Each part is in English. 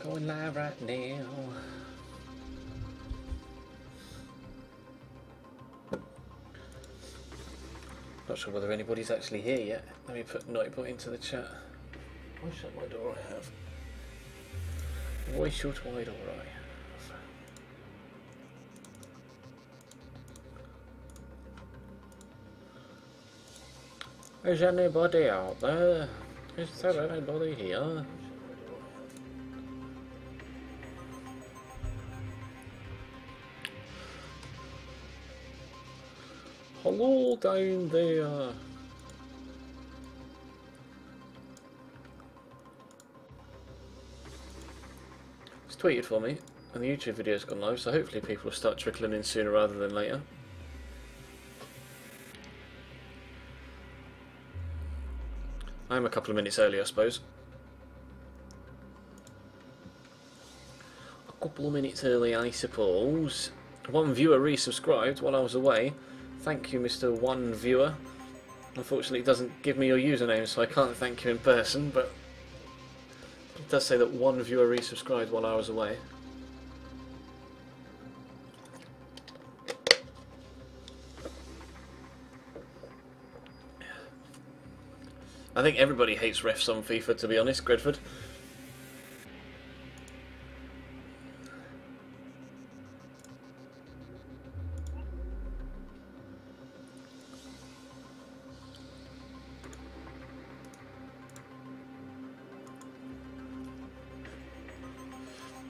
Going live right now. Not sure whether anybody's actually here yet. Let me put Nightbot into the chat. Why shut my door I have? Why shut my door I have? Is anybody out there? Is there anybody here? Hello down there. It's tweeted for me and the YouTube video's gone live, so hopefully people will start trickling in sooner rather than later. I'm a couple of minutes early, I suppose. A couple of minutes early, I suppose. One viewer resubscribed while I was away. Thank you, Mr. One Viewer. Unfortunately, it doesn't give me your username, so I can't thank you in person, but it does say that one viewer resubscribed while I was away. I think everybody hates refs on FIFA, to be honest, Gredford.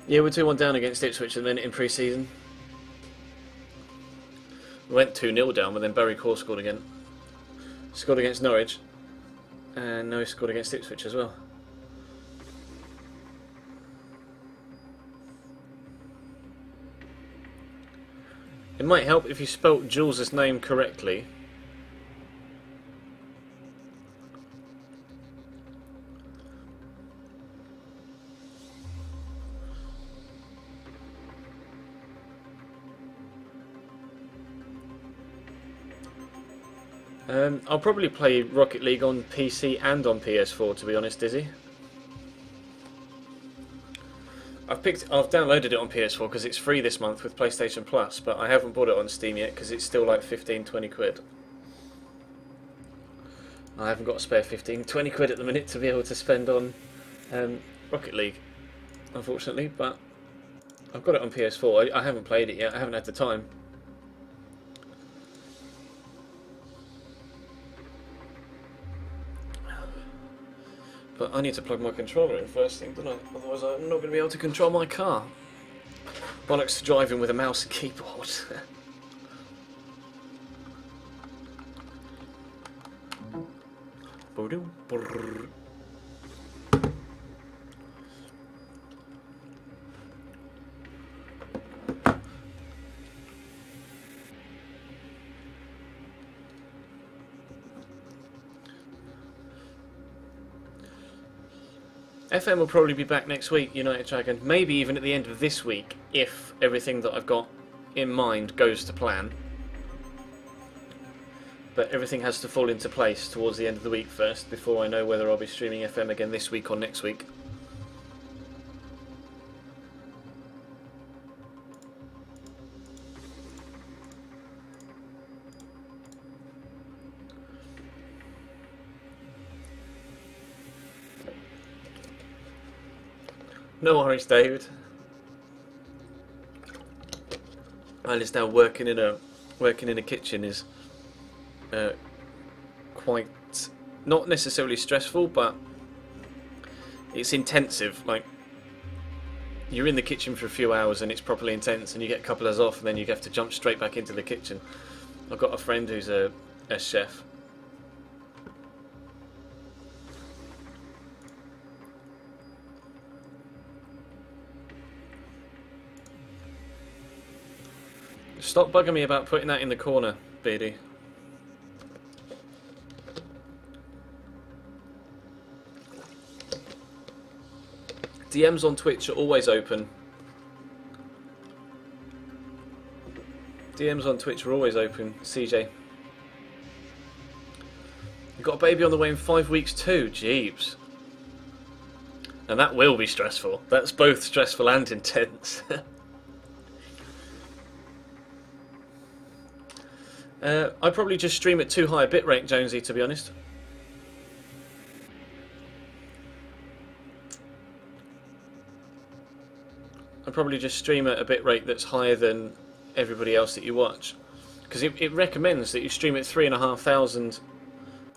Yeah, we're 2-1 down against Ipswich at the minute in pre-season. We went 2-0 down, but then Barry Core scored again. Scored against Norwich. And now he scored against Ipswich as well. It might help if you spelt Jules' name correctly. I'll probably play Rocket League on PC and on PS4, to be honest, Dizzy. I've downloaded it on PS4 because it's free this month with PlayStation Plus, but I haven't bought it on Steam yet because it's still like 15-20 quid. I haven't got a spare 15-20 quid at the minute to be able to spend on Rocket League, unfortunately, but I've got it on PS4. I haven't played it yet, I haven't had the time. But I need to plug my controller in first thing, don't I? Otherwise I'm not going to be able to control my car. Bollocks to driving with a mouse and keyboard. FM will probably be back next week, United Dragon. Maybe even at the end of this week, if everything that I've got in mind goes to plan. But everything has to fall into place towards the end of the week first, before I know whether I'll be streaming FM again this week or next week. No worries, David. Alice now working in a kitchen is quite not necessarily stressful, but it's intensive. Like, you're in the kitchen for a few hours and it's properly intense, and you get a couple of hours off, and then you have to jump straight back into the kitchen. I've got a friend who's a chef. Stop bugging me about putting that in the corner, BD. DMs on Twitch are always open. DMs on Twitch are always open, CJ. You've got a baby on the way in 5 weeks too, jeebs. And that will be stressful. That's both stressful and intense. I'd probably just stream at too high a bitrate, Jonesy, to be honest. I'd probably just stream at a bitrate that's higher than everybody else that you watch. Because it recommends that you stream at 3,500.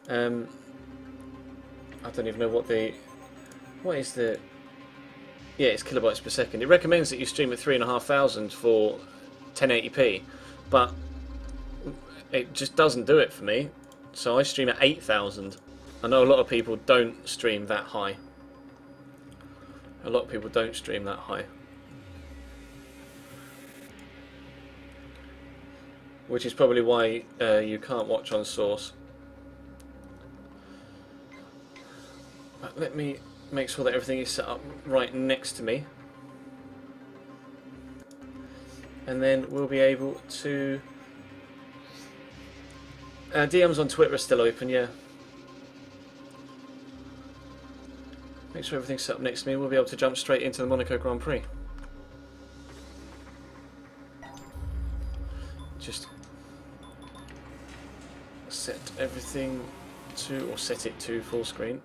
I don't even know what the... What is the... Yeah, it's kilobytes per second. It recommends that you stream at 3,500 for 1080p. But it just doesn't do it for me. So I stream at 8,000. I know a lot of people don't stream that high. A lot of people don't stream that high. Which is probably why you can't watch on Source. But let me make sure that everything is set up right next to me. And then we'll be able to... DMs on Twitter are still open, yeah. Make sure everything's set up next to me. We'll be able to jump straight into the Monaco Grand Prix. Just set everything to, or set it to full screen.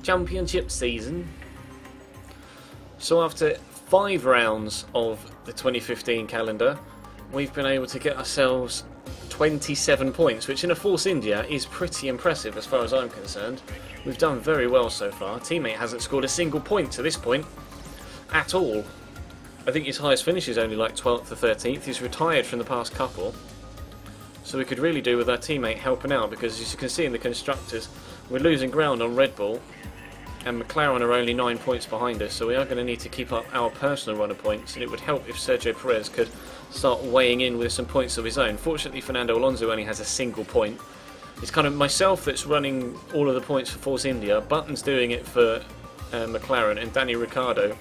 Championship season. So after 5 rounds of the 2015 calendar, we've been able to get ourselves 27 points, which in a Force India is pretty impressive as far as I'm concerned. We've done very well so far. Teammate hasn't scored a single point to this point at all. I think his highest finish is only like 12th or 13th. He's retired from the past couple. So we could really do with our teammate helping out, because as you can see in the constructors, we're losing ground on Red Bull. And McLaren are only 9 points behind us, so we are going to need to keep up our personal run of points, and it would help if Sergio Perez could start weighing in with some points of his own. Fortunately, Fernando Alonso only has a single point. It's kind of myself that's running all of the points for Force India, Button's doing it for McLaren, and Daniel Ricciardo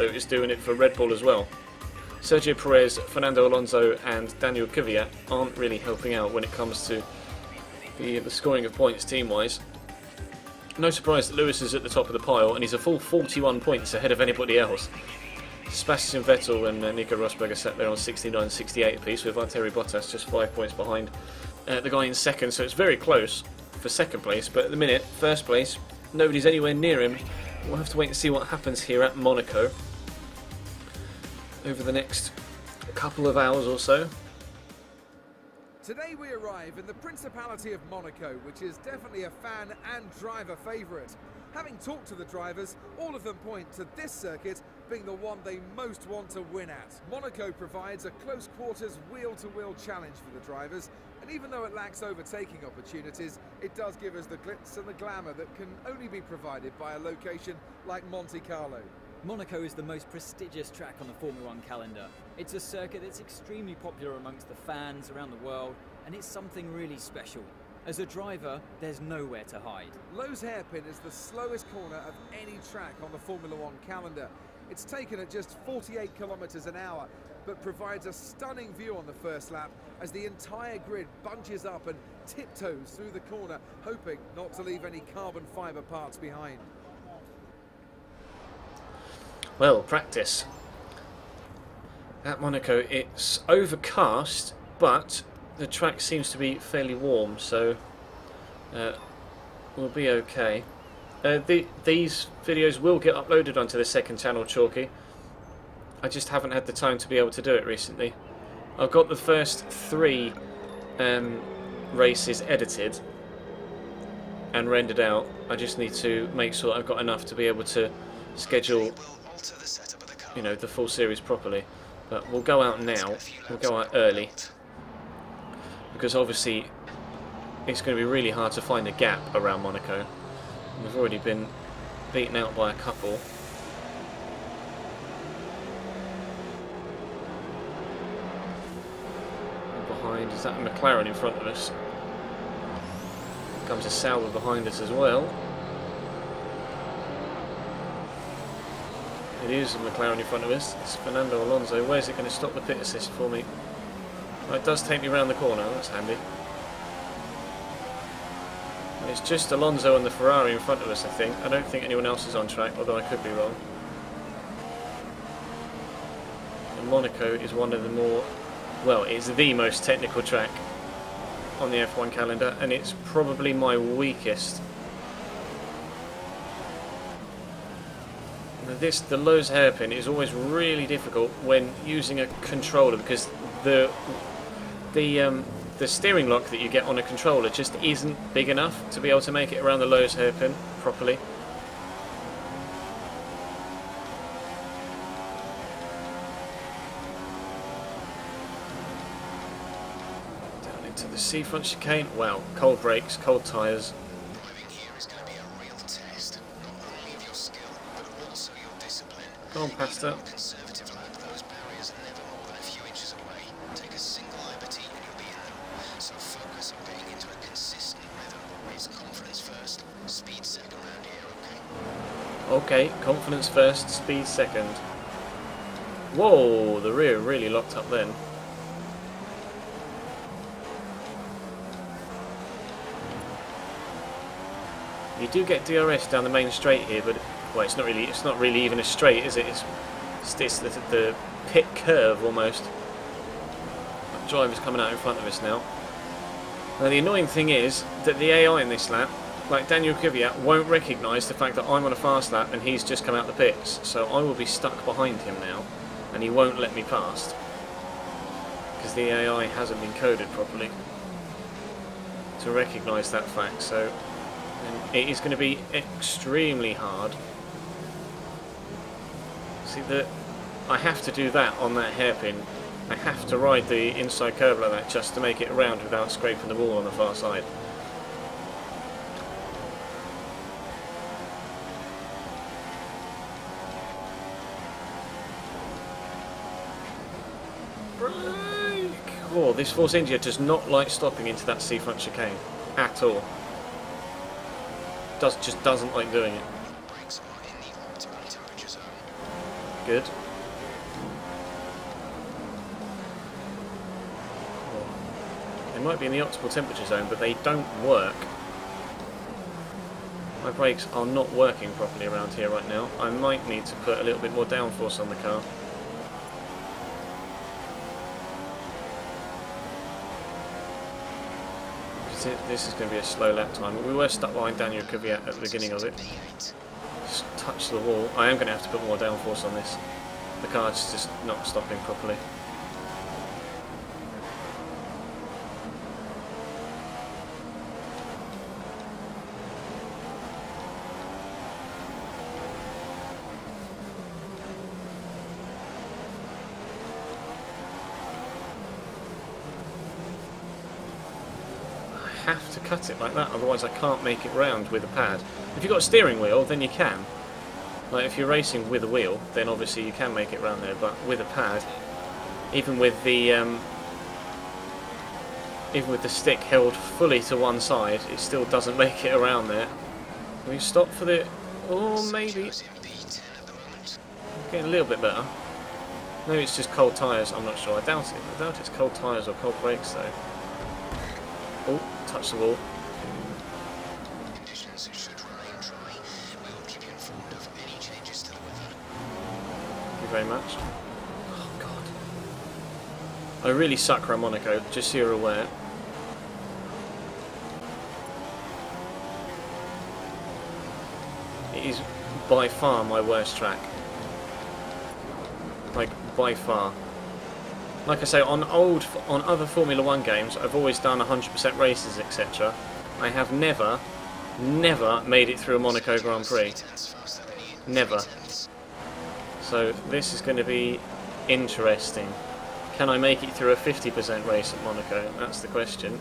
is doing it for Red Bull as well. Sergio Perez, Fernando Alonso and Daniel Kvyat aren't really helping out when it comes to the scoring of points team-wise. No surprise that Lewis is at the top of the pile, and he's a full 41 points ahead of anybody else. Sebastian Vettel and Nico Rosberg are sat there on 69, 68 apiece, with Valtteri Bottas just 5 points behind the guy in second, so it's very close for second place, but at the minute, first place, nobody's anywhere near him. We'll have to wait and see what happens here at Monaco over the next couple of hours or so. Today we arrive in the Principality of Monaco, which is definitely a fan and driver favourite. Having talked to the drivers, all of them point to this circuit being the one they most want to win at. Monaco provides a close quarters wheel-to-wheel challenge for the drivers, and even though it lacks overtaking opportunities, it does give us the glitz and the glamour that can only be provided by a location like Monte Carlo. Monaco is the most prestigious track on the Formula 1 calendar. It's a circuit that's extremely popular amongst the fans around the world, and it's something really special. As a driver, there's nowhere to hide. Lowes Hairpin is the slowest corner of any track on the Formula 1 calendar. It's taken at just 48 kilometers an hour, but provides a stunning view on the first lap as the entire grid bunches up and tiptoes through the corner, hoping not to leave any carbon fibre parts behind. Well, practice. At Monaco, it's overcast, but the track seems to be fairly warm, so we'll be okay. These videos will get uploaded onto the second channel, Chalky. I just haven't had the time to be able to do it recently. I've got the first 3 races edited and rendered out. I just need to make sure I've got enough to be able to schedule, you know, the full series properly. But we'll go out now. We'll go out early, because obviously it's going to be really hard to find a gap around Monaco. We've already been beaten out by a couple. Behind, is that a McLaren in front of us? Comes a Sauber behind us as well. It is a McLaren in front of us. It's Fernando Alonso. Where's it going to stop the pit assist for me? Oh, it does take me around the corner. That's handy. And it's just Alonso and the Ferrari in front of us, I think. I don't think anyone else is on track, although I could be wrong. And Monaco is one of the more... Well, it's the most technical track on the F1 calendar, and it's probably my weakest. The Lowe's hairpin is always really difficult when using a controller, because the steering lock that you get on a controller just isn't big enough to be able to make it around the Lowe's hairpin properly. Down into the seafront chicane. Wow, cold brakes, cold tyres. Go on, Pasta. Conservative lap, those barriers are never more than a few inches away. Take a single liberty and you'll be in them. So focus on getting into a consistent rhythm. It's confidence first, speed second round here, okay? Okay, confidence first, speed second. Whoa, the rear really locked up then. You do get DRS down the main straight here, but well, it's not really even a straight, is it? It's the pit curve almost. The driver's coming out in front of us now. Now the annoying thing is that the AI in this lap, like Daniel Kvyat, won't recognise the fact that I'm on a fast lap and he's just come out the pits. So I will be stuck behind him now, and he won't let me past because the AI hasn't been coded properly to recognise that fact. So it is going to be extremely hard. See that I have to do that on that hairpin. I have to ride the inside curve like that just to make it around without scraping the wall on the far side. Brake! Oh, this Force India does not like stopping into that seafront chicane at all. Just doesn't like doing it. Good. They might be in the optimal temperature zone, but they don't work. My brakes are not working properly around here right now. I might need to put a little bit more downforce on the car. This is going to be a slow lap time. We were stuck behind Daniel Kvyat at the beginning of it. Just touch the wall. I am going to have to put more downforce on this. The car's just not stopping properly. Have to cut it like that, otherwise I can't make it round with a pad. If you've got a steering wheel, then you can. Like if you're racing with a wheel, then obviously you can make it round there, but with a pad, even with the stick held fully to one side, it still doesn't make it around there. Can we stop for the... Oh, maybe. Getting a little bit better. Maybe it's just cold tyres, I'm not sure. I doubt it. I doubt it's cold tyres or cold brakes though. Oh, touch the wall. Conditions should remain dry. We will keep you informed of any changes to the weather. Thank you very much. Oh god. I really suck around Monaco, just so you're aware. It is by far my worst track. Like, by far. Like I say, on other Formula 1 games, I've always done 100% races, etc. I have never made it through a Monaco Grand Prix. Never. So this is going to be interesting. Can I make it through a 50% race at Monaco? That's the question.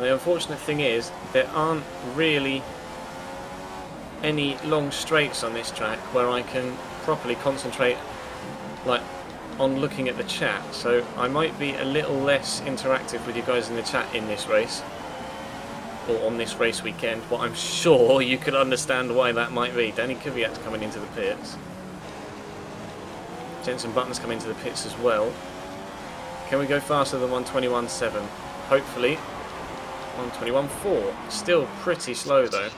And the unfortunate thing is, there aren't really any long straights on this track where I can properly concentrate like on looking at the chat, so I might be a little less interactive with you guys in the chat in this race, or on this race weekend, but I'm sure you could understand why that might be. Danny Kvyat's coming into the pits. Jenson Button's coming into the pits as well. Can we go faster than 1:21.7? Hopefully. 1:21.4. Still pretty slow though. That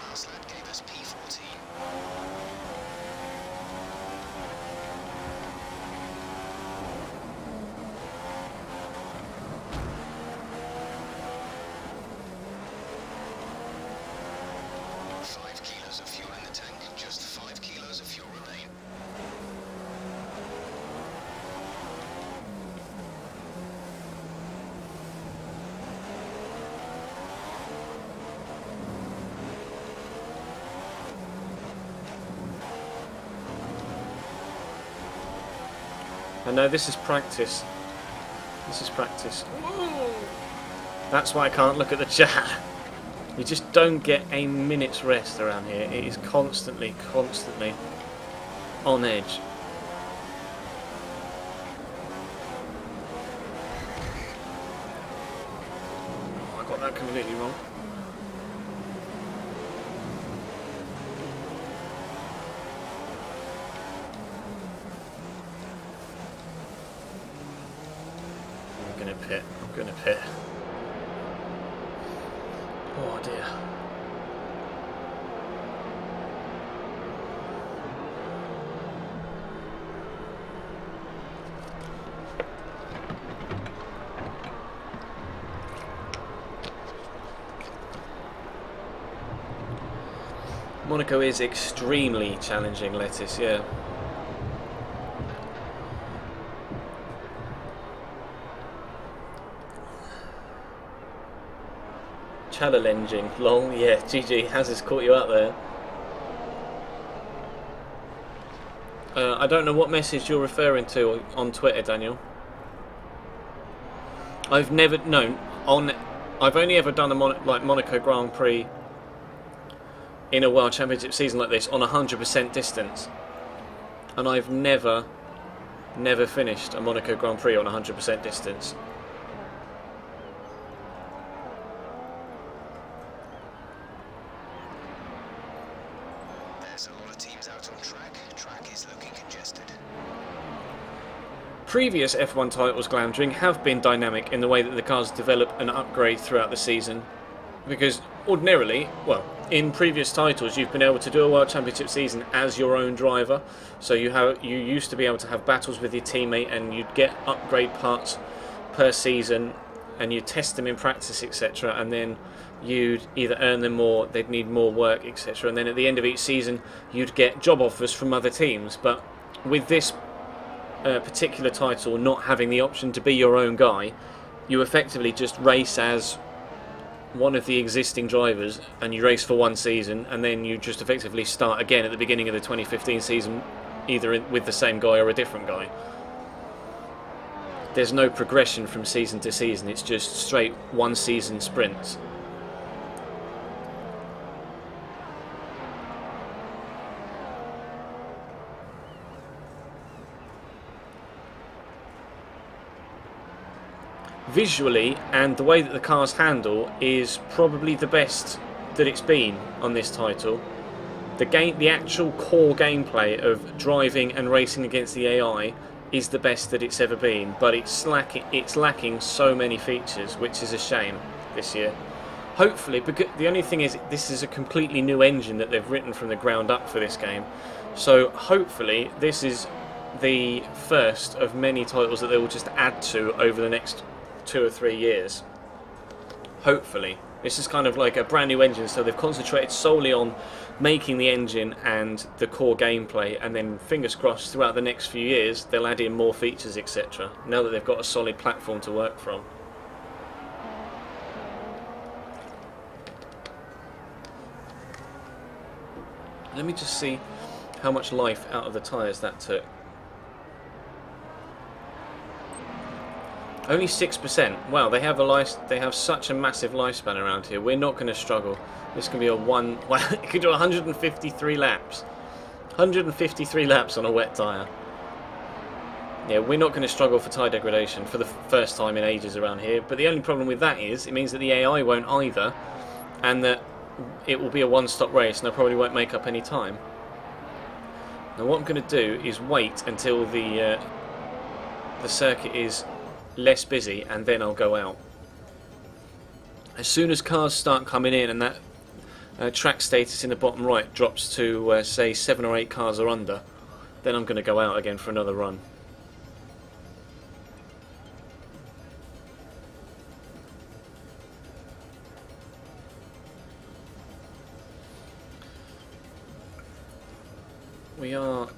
last lap gave us P14. Five kilos of fuel in the tank, just 5 kilos of fuel remain. I know this is practice. This is practice. That's why I can't look at the chat. You just don't get a minute's rest around here. It is constantly on edge. Oh, I got that completely wrong. I'm gonna pit. Oh dear. Monaco is extremely challenging, Lettuce, yeah. Challenging, long, yeah, GG, has this caught you out there? I don't know what message you're referring to on Twitter, Daniel. I've never known I've only ever done a Monaco Grand Prix in a World Championship season like this on 100% distance, and I've never finished a Monaco Grand Prix on 100% distance. There's a lot of teams out on track. Track is looking congested. Previous F1 titles, Glamdring, have been dynamic in the way that the cars develop and upgrade throughout the season, because ordinarily, well, in previous titles you've been able to do a World Championship season as your own driver, so you used to be able to have battles with your teammate and you'd get upgrade parts per season and you'd test them in practice, etc., and then you'd either earn them more, they'd need more work, etc., and then at the end of each season you'd get job offers from other teams. But with this particular title not having the option to be your own guy, you effectively just race as one of the existing drivers and you race for one season and then you just effectively start again at the beginning of the 2015 season, either with the same guy or a different guy. There's no progression from season to season, it's just straight one season sprints. Visually, and the way that the cars handle is probably the best that it's been on this title. The actual core gameplay of driving and racing against the AI is the best that it's ever been, but it's lacking so many features, which is a shame this year. Hopefully, because the only thing is, this is a completely new engine that they've written from the ground up for this game, so hopefully this is the first of many titles that they will just add to over the next 2 or 3 years. Hopefully. This is kind of like a brand new engine, so they've concentrated solely on making the engine and the core gameplay, and then fingers crossed throughout the next few years they'll add in more features, etc., now that they've got a solid platform to work from. Let me just see how much life out of the tyres that took. Only 6%. Wow, they have such a massive lifespan around here. We're not going to struggle. This can be a one. Well, it could do 153 laps. 153 laps on a wet tyre. Yeah, we're not going to struggle for tyre degradation for the first time in ages around here. But the only problem with that is it means that the AI won't either, and that it will be a one-stop race, and I probably won't make up any time. Now, what I'm going to do is wait until the circuit is less busy, and then I'll go out. As soon as cars start coming in and that track status in the bottom right drops to say 7 or 8 cars or under, then I'm going to go out again for another run. We are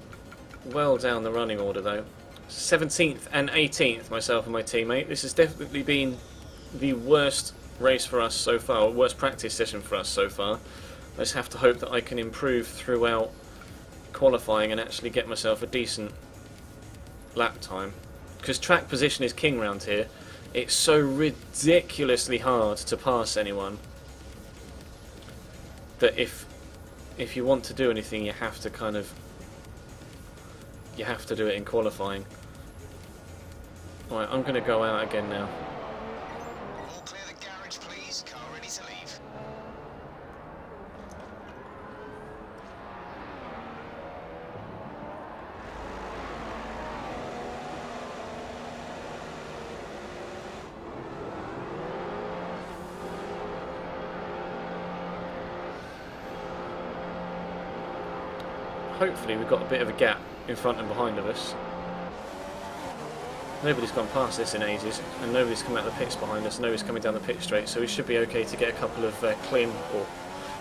well down the running order though. 17th and 18th, myself and my teammate. This has definitely been the worst race for us so far, or worst practice session for us so far. I just have to hope that I can improve throughout qualifying and actually get myself a decent lap time. Because track position is king round here. It's so ridiculously hard to pass anyone that if you want to do anything, you have to do it in qualifying. Right, I'm going to go out again now. All clear the garage, please. Car ready to leave. Hopefully we've got a bit of a gap in front and behind of us. Nobody's gone past this in ages, and nobody's come out of the pits behind us, nobody's coming down the pit straight, so we should be okay to get a couple of clean, or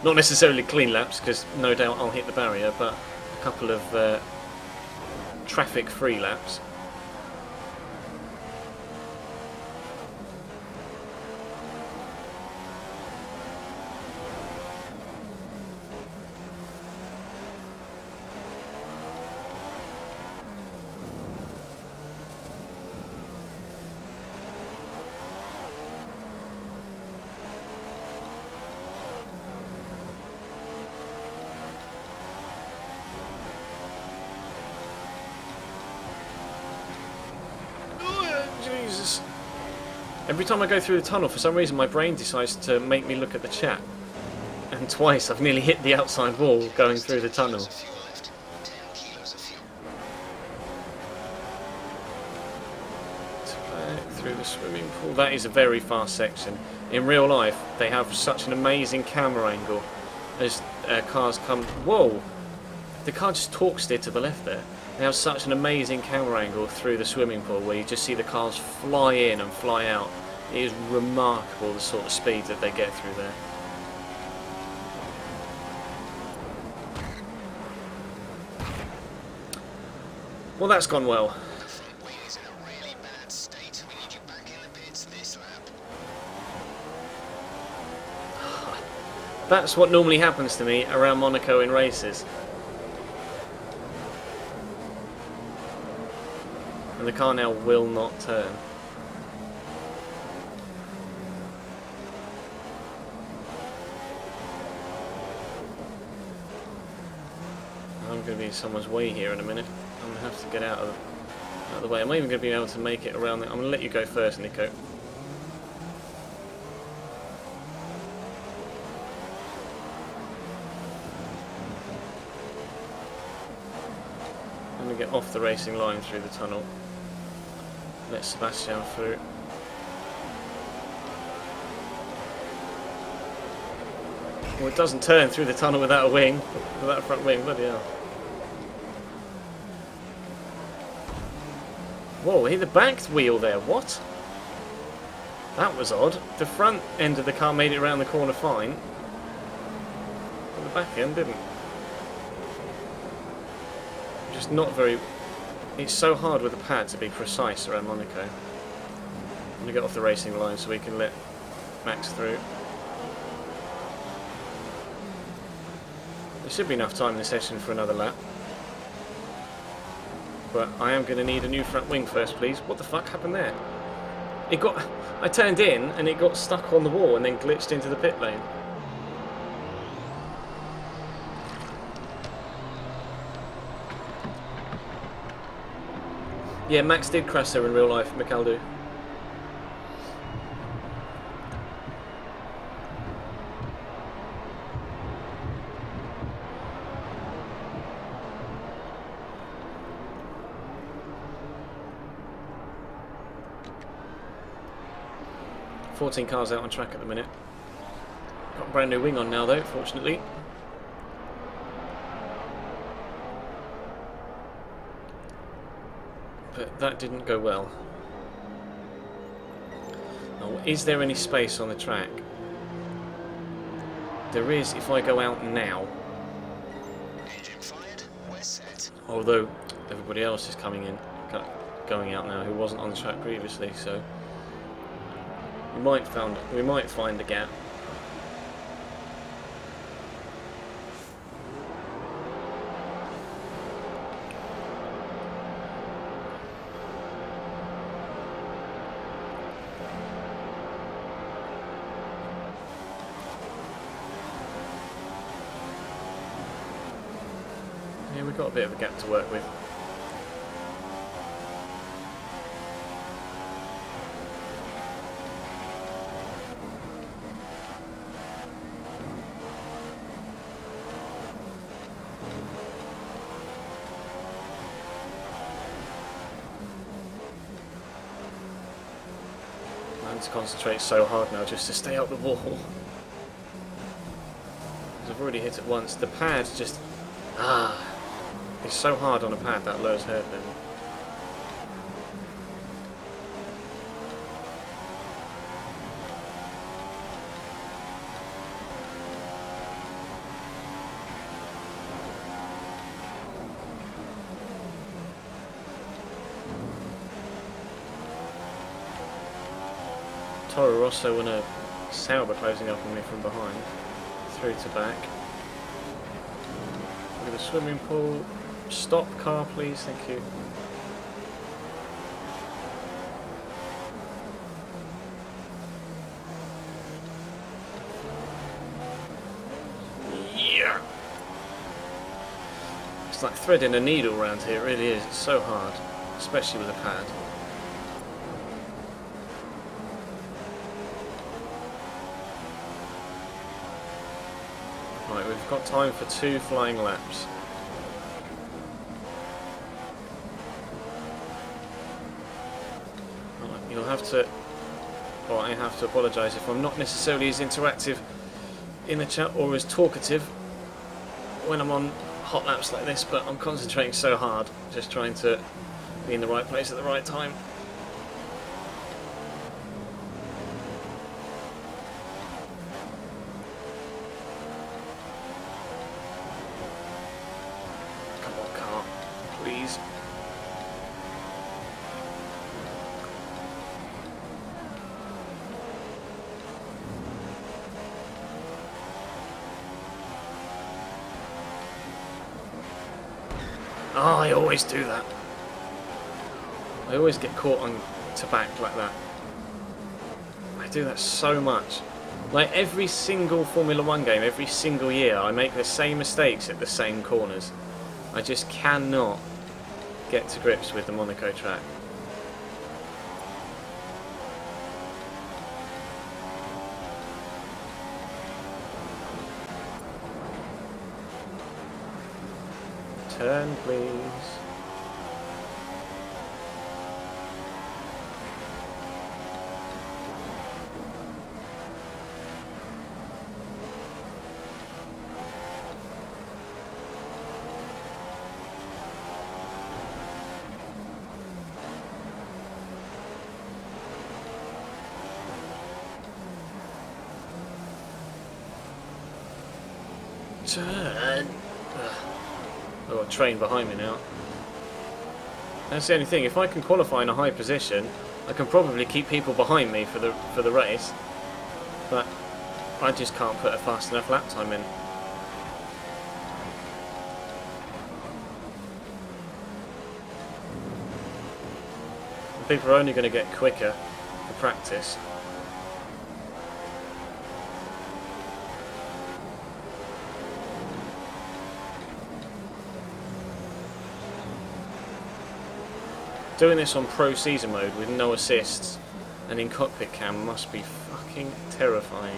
not necessarily clean laps, because no doubt I'll hit the barrier, but a couple of traffic-free laps. Jesus. Every time I go through the tunnel, for some reason my brain decides to make me look at the chat. And twice I've nearly hit the outside wall going through the tunnel. Through the swimming pool. That is a very fast section. In real life, they have such an amazing camera angle as cars come. Whoa! The car just torque steered to the left there. They have such an amazing camera angle through the swimming pool where you just see the cars fly in and fly out. It is remarkable the sort of speed that they get through there. Well, that's gone well. The front wing is in a really bad state. We need you back in the pits this lap. That's what normally happens to me around Monaco in races. And the car now will not turn. I'm going to be in someone's way here in a minute. I'm going to have to get out of the way. I'm not even going to be able to make it around there. I'm going to let you go first, Nico. I'm going to get off the racing line through the tunnel. Let Sebastian through. Well, it doesn't turn through the tunnel without a wing, without a front wing, bloody hell. Whoa, hit the back wheel there, what? That was odd. The front end of the car made it around the corner fine, but the back end didn't. Just not very... It's so hard with the pad to be precise around Monaco. I'm going to get off the racing line so we can let Max through. There should be enough time in the session for another lap. But I am going to need a new front wing first, please. What the fuck happened there? I turned in and it got stuck on the wall and then glitched into the pit lane. Yeah, Max did crash there in real life, McAldo. "14 cars out on track at the minute. Got a brand new wing on now though, fortunately. But that didn't go well. Now, is there any space on the track? There is if I go out now. Engine fired, we're set. Although everybody else is coming in, going out now who wasn't on the track previously, so we might find a gap. Yeah, we've got a bit of a gap to work with. I need to concentrate so hard now just to stay out the wall. Because I've already hit it once. The pad just... it's so hard on a pad, that lowest hairpin. Toro Rosso and a Sauber closing up on me from behind. Through to back. Look at the swimming pool. Stop car please, thank you. Yeah. It's like threading a needle around here, it really is. It's so hard, especially with a pad. Right, we've got time for 2 flying laps. Right, you'll have to, or I have to apologise if I'm not necessarily as interactive in the chat or as talkative when I'm on hot laps like this, but I'm concentrating so hard, just trying to be in the right place at the right time. Please. Oh, I always do that. I always get caught on to back like that. I do that so much. Like every single Formula 1 game, every single year, I make the same mistakes at the same corners. I just cannot get to grips with the Monaco track. Turn, please. Turn. I've got a train behind me now. That's the only thing. If I can qualify in a high position, I can probably keep people behind me for the race. But I just can't put a fast enough lap time in. People are only going to get quicker for practice. Doing this on Pro Season mode with no assists and in cockpit cam must be fucking terrifying.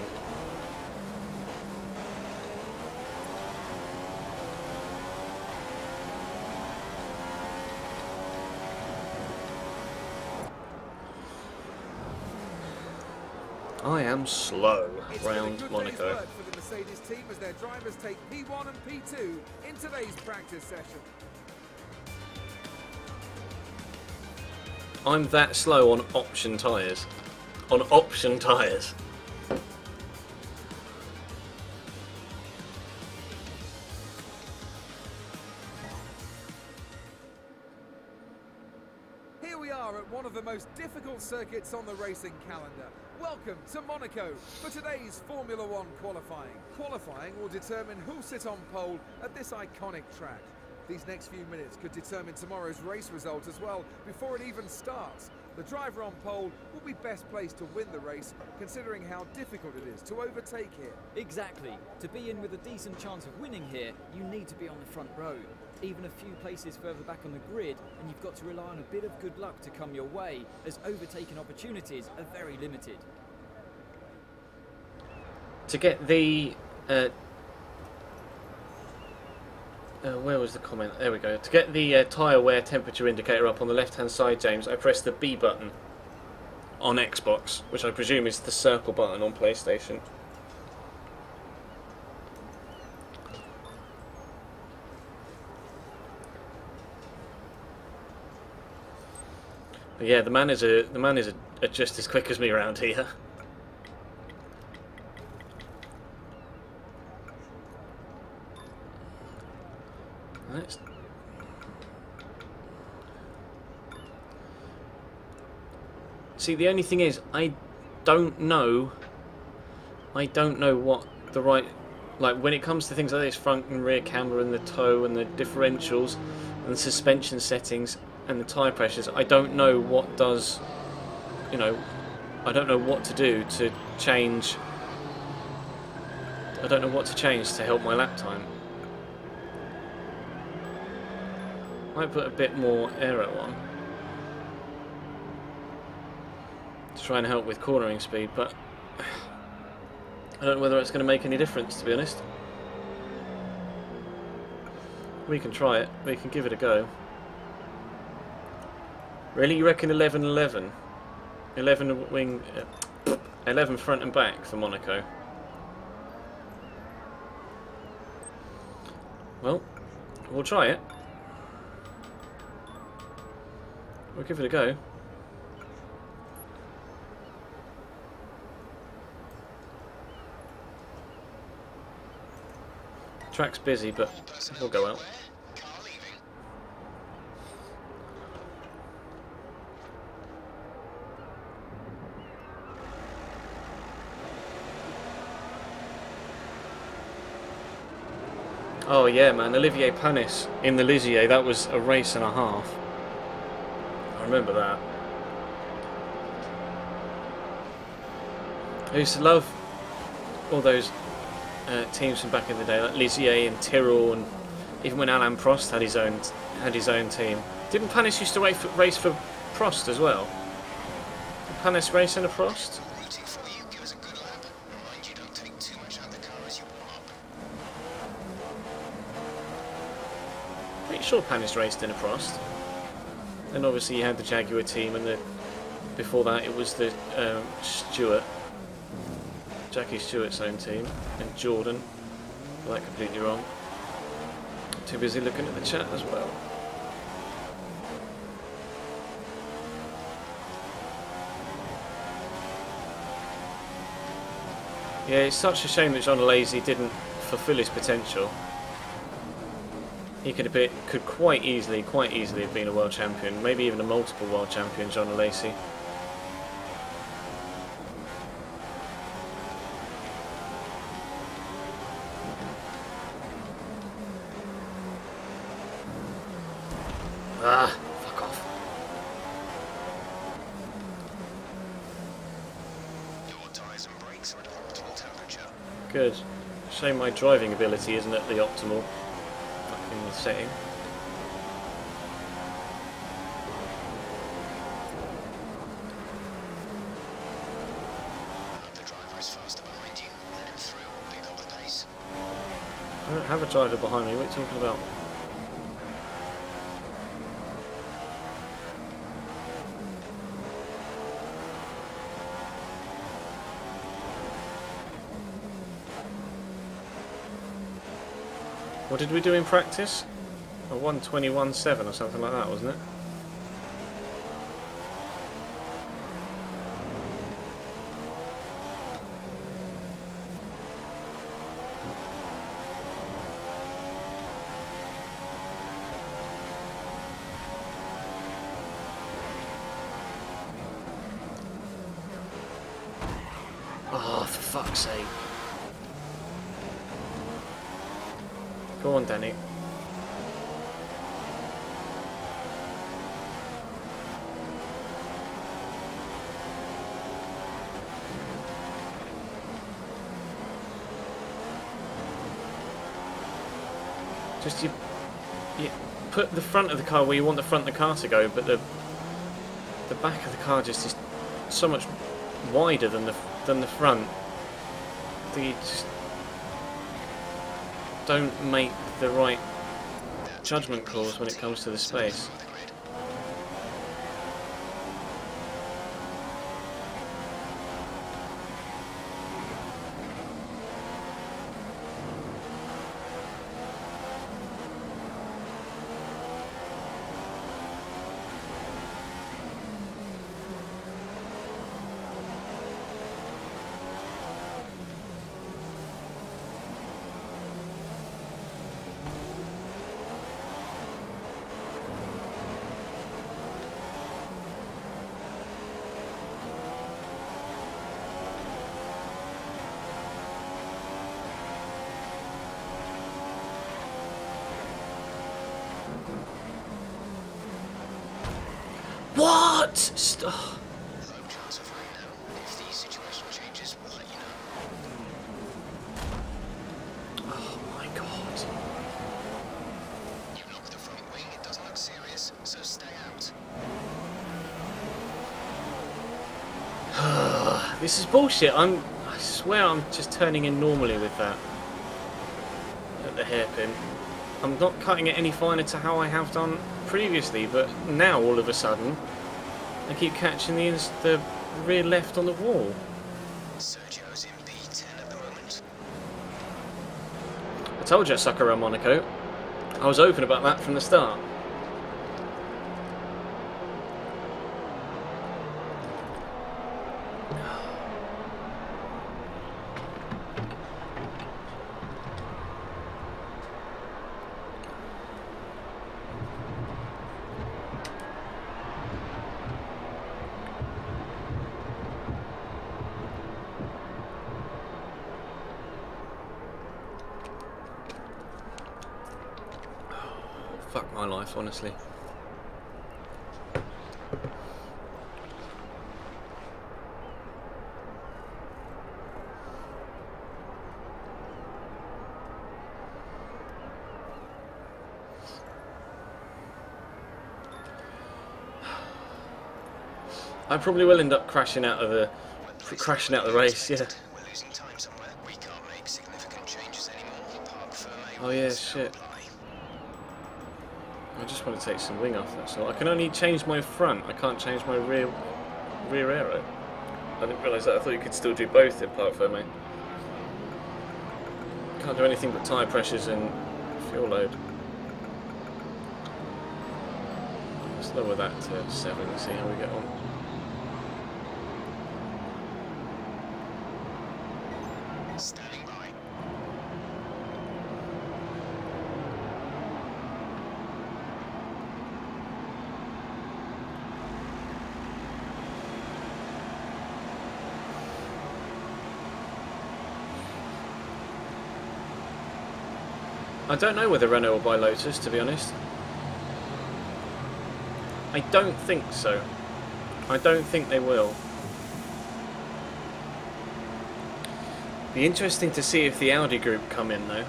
I am slow round Monaco. For the Mercedes team as their drivers take P1 and P2 in today's practice session. I'm that slow on option tyres. On option tyres. Here we are at one of the most difficult circuits on the racing calendar. Welcome to Monaco for today's Formula One qualifying. Qualifying will determine who'll sit on pole at this iconic track. These next few minutes could determine tomorrow's race result as well before it even starts. The driver on pole will be best placed to win the race, considering how difficult it is to overtake here. Exactly. To be in with a decent chance of winning here, you need to be on the front row. Even a few places further back on the grid, and you've got to rely on a bit of good luck to come your way, as overtaking opportunities are very limited. To get the... where was the comment? There we go. To get the tyre wear temperature indicator up on the left hand side, James, I press the B button on Xbox, which I presume is the circle button on PlayStation. But yeah, the man is just as quick as me around here. Let's... See, the only thing is, I don't know what the right, like when it comes to things like this, front and rear camera and the toe and the differentials and the suspension settings and the tyre pressures, I don't know what does, you know, I don't know what to do to change, I don't know what to change to help my lap time. Might put a bit more aero on to try and help with cornering speed, but I don't know whether it's going to make any difference, to be honest. We can try it, we can give it a go. Really, you reckon 11-11? 11 wing, 11 front and back for Monaco? Well, we'll try it. We'll give it a go. Track's busy, but we'll go out. Oh yeah, man, Olivier Panis in the Ligier, that was a race and a half. I remember that. I used to love all those teams from back in the day, like Ligier and Tyrrell, and even when Alain Prost had his own team. Didn't Panis used to race for Prost as well? Did Panis race in a Prost? Pretty sure Panis raced in a Prost. And obviously you had the Jaguar team, and before that it was the Jackie Stewart's own team, and Jordan. Got that completely wrong. Too busy looking at the chat as well. Yeah, it's such a shame that Jean Alesi didn't fulfil his potential. He could quite easily have been a world champion, maybe even a multiple world champion, Jean Alesi. Ah, fuck off. brakes are at optimal temperature. Good. Shame my driving ability isn't at the optimal fucking setting. The driver is faster behind you. Let him through or pick up the pace. I don't have a driver behind me, what are you talking about? What did we do in practice? A 1:21.7 or something like that, wasn't it? Oh, for fuck's sake. Go on, Danny. Just you put the front of the car where you want the front of the car to go, but the back of the car just is so much wider than the front. You just don't make the right judgment calls when it comes to the space. What? Stop. Low chance of rain now. If the situation changes, we'll let you know. Oh my god. You knocked the front wing, it doesn't look serious, so stay out. This is bullshit. I swear I'm just turning in normally with that. At the hairpin. I'm not cutting it any finer to how I have done previously, but now all of a sudden I keep catching the rear left on the wall. Sergio's in P10 at the moment. I told you I suck around Monaco. I was open about that from the start. Fuck my life, honestly. I probably will end up crashing out of the race, yeah. We're losing time somewhere. We can't make significant changes anymore. Park firmly. Oh yeah, shit. I just want to take some wing off, that's all. I can only change my front, I can't change my rear aero. I didn't realise that, I thought you could still do both in Parc Fermé. Can't do anything but tyre pressures and fuel load. Let's lower that to 7 and see how we get on. Standing by. I don't know whether Renault will buy Lotus, to be honest. I don't think so. I don't think they will. Be interesting to see if the Audi group come in though.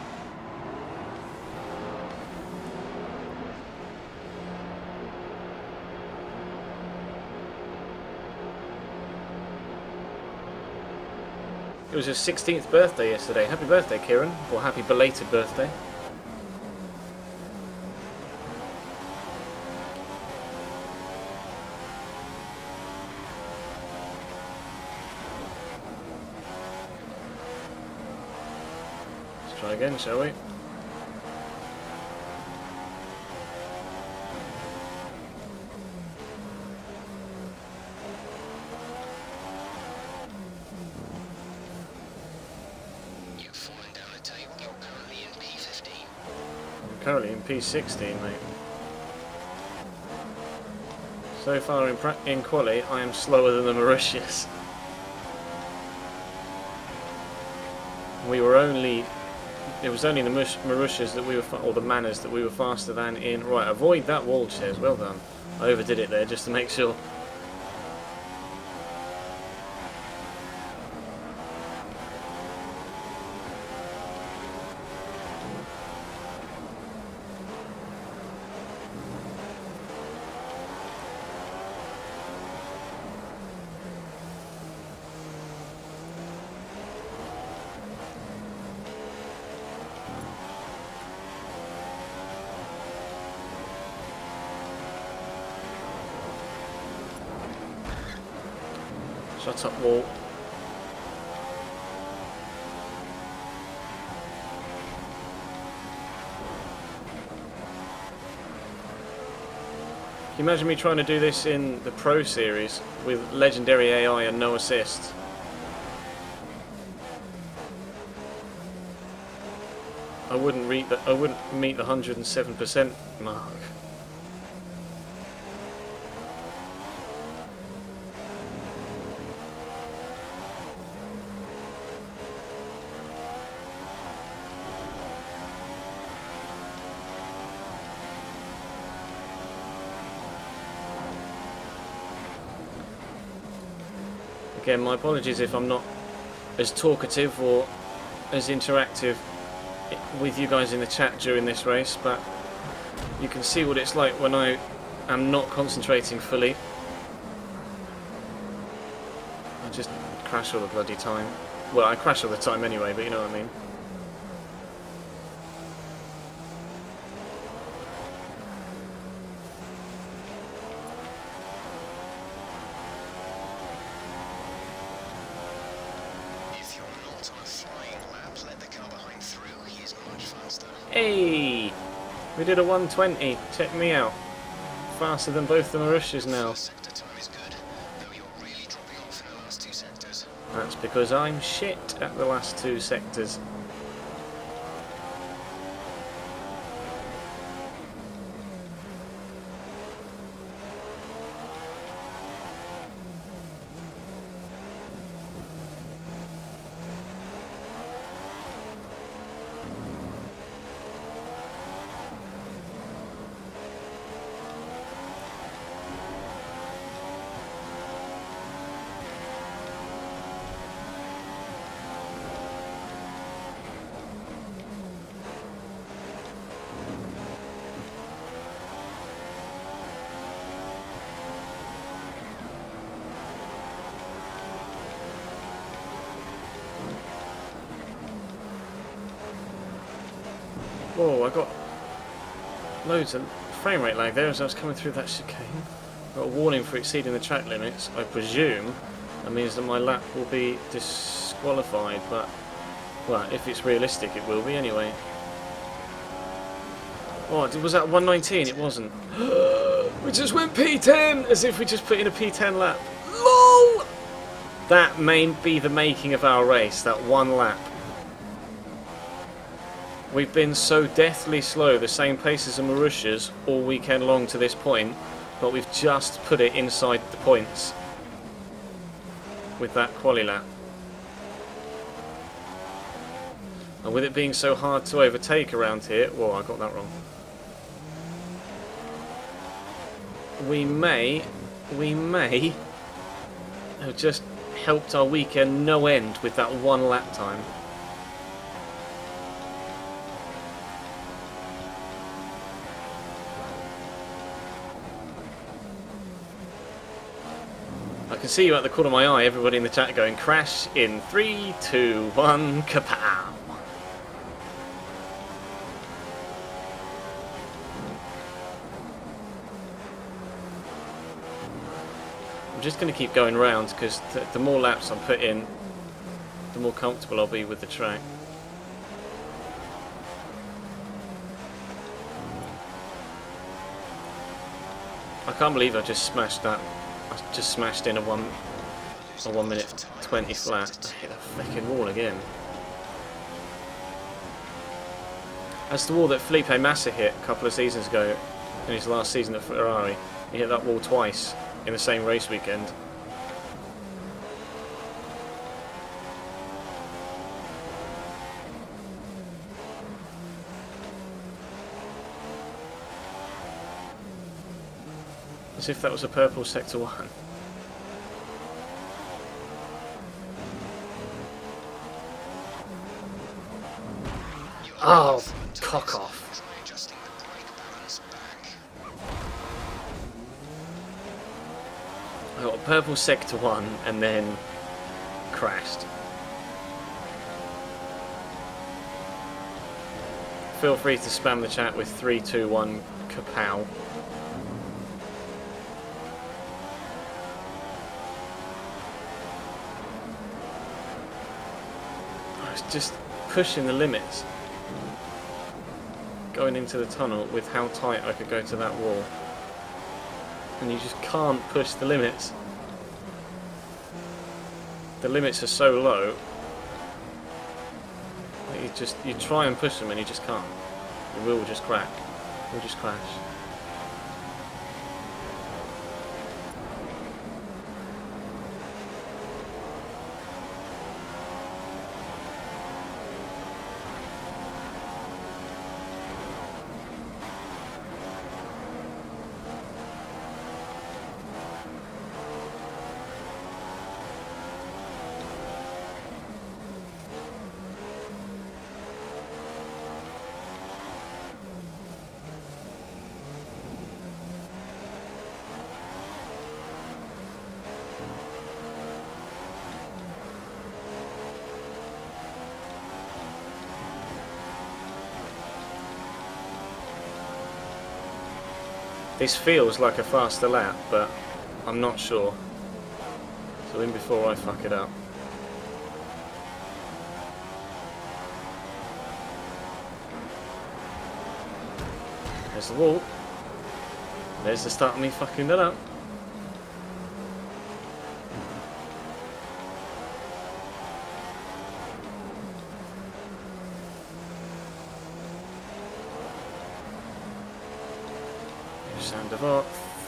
It was his 16th birthday yesterday. Happy birthday, Kieran. Or happy belated birthday. Let's try again, shall we? Currently in P16, mate. So far in quali, I am slower than the Mauritius. We were only... It was only the Mauritius that we were... Or the Manners that we were faster than in... Right, avoid that wall, Ches. Well done. I overdid it there just to make sure. Shut up, wall. Can you imagine me trying to do this in the Pro Series with legendary AI and no assist? I wouldn't meet the 107% mark. Again, my apologies if I'm not as talkative or as interactive with you guys in the chat during this race, but you can see what it's like when I am not concentrating fully. I just crash all the bloody time. Well, I crash all the time anyway, but you know what I mean. Hey! We did a 120. Check me out. Faster than both the Mauritius now. That's because I'm shit at the last two sectors. Whoa, I got loads of frame rate lag there as I was coming through that chicane. Got a warning for exceeding the track limits. I presume that means that my lap will be disqualified, but well, if it's realistic it will be anyway. Oh, was that 119? It wasn't. We just went P10 as if we just put in a P10 lap. LOL! That may be the making of our race, that one lap. We've been so deathly slow, the same pace as the Mauritius, all weekend long to this point, but we've just put it inside the points with that quali lap. And with it being so hard to overtake around here, whoa, I got that wrong. We may have just helped our weekend no end with that one lap time. I can see you at the corner of my eye, everybody in the chat going, crash in 3, 2, 1, kapow! I'm just going to keep going round because the more laps I put in, the more comfortable I'll be with the track. I can't believe I just smashed that. I just smashed in a 1 minute 20 flat. I hit that fucking wall again. That's the wall that Felipe Massa hit a couple of seasons ago in his last season at Ferrari. He hit that wall twice in the same race weekend. As if that was a purple sector 1. Oh, cock off. I got a purple sector 1 and then crashed. Feel free to spam the chat with 3, 2, 1, kapow. I was just pushing the limits. Going into the tunnel with how tight I could go to that wall. And you just can't push the limits. The limits are so low. You try and push them and you just can't. The wheel will just crack. It will just crash. This feels like a faster lap, but I'm not sure. So in before I fuck it up. There's the wall. There's the start of me fucking that up.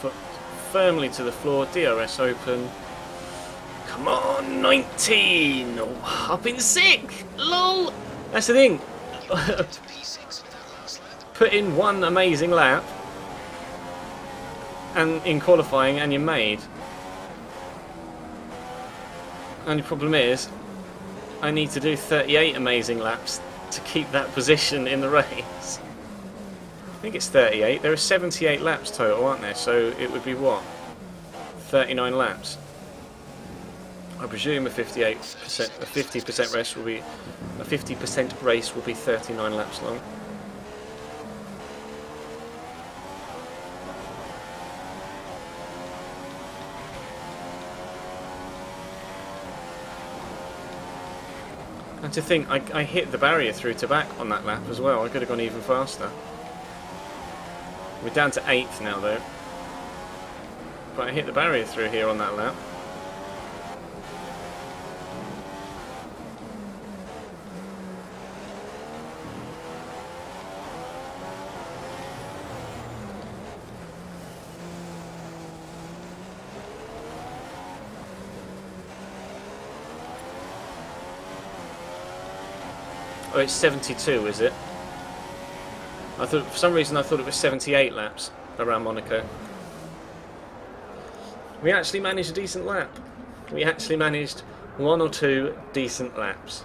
Foot firmly to the floor, DRS open. Come on, 19! Oh, up in 6! LOL! That's the thing. Put in one amazing lap and in qualifying and you're made. Only problem is I need to do 38 amazing laps to keep that position in the race. I think it's 38. There are 78 laps total, aren't there? So it would be what? 39 laps. I presume a 50% race will be 39 laps long. And to think, I hit the barrier through to back on that lap as well. I could have gone even faster. We're down to 8th now though. But I hit the barrier through here on that lap. Oh, it's 72, is it? I thought, for some reason I thought it was 78 laps around Monaco. We actually managed a decent lap. We actually managed 1 or 2 decent laps.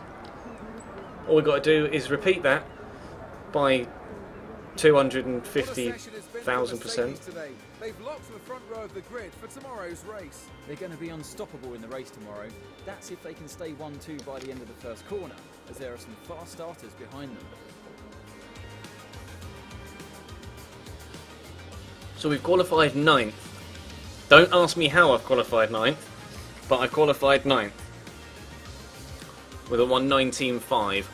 All we've got to do is repeat that by 250,000%. They've locked the front row of the grid for tomorrow's race. They're going to be unstoppable in the race tomorrow. That's if they can stay 1-2 by the end of the first corner, as there are some fast starters behind them. So we've qualified 9th. Don't ask me how I've qualified 9th, but I qualified 9th with a 1:19.5.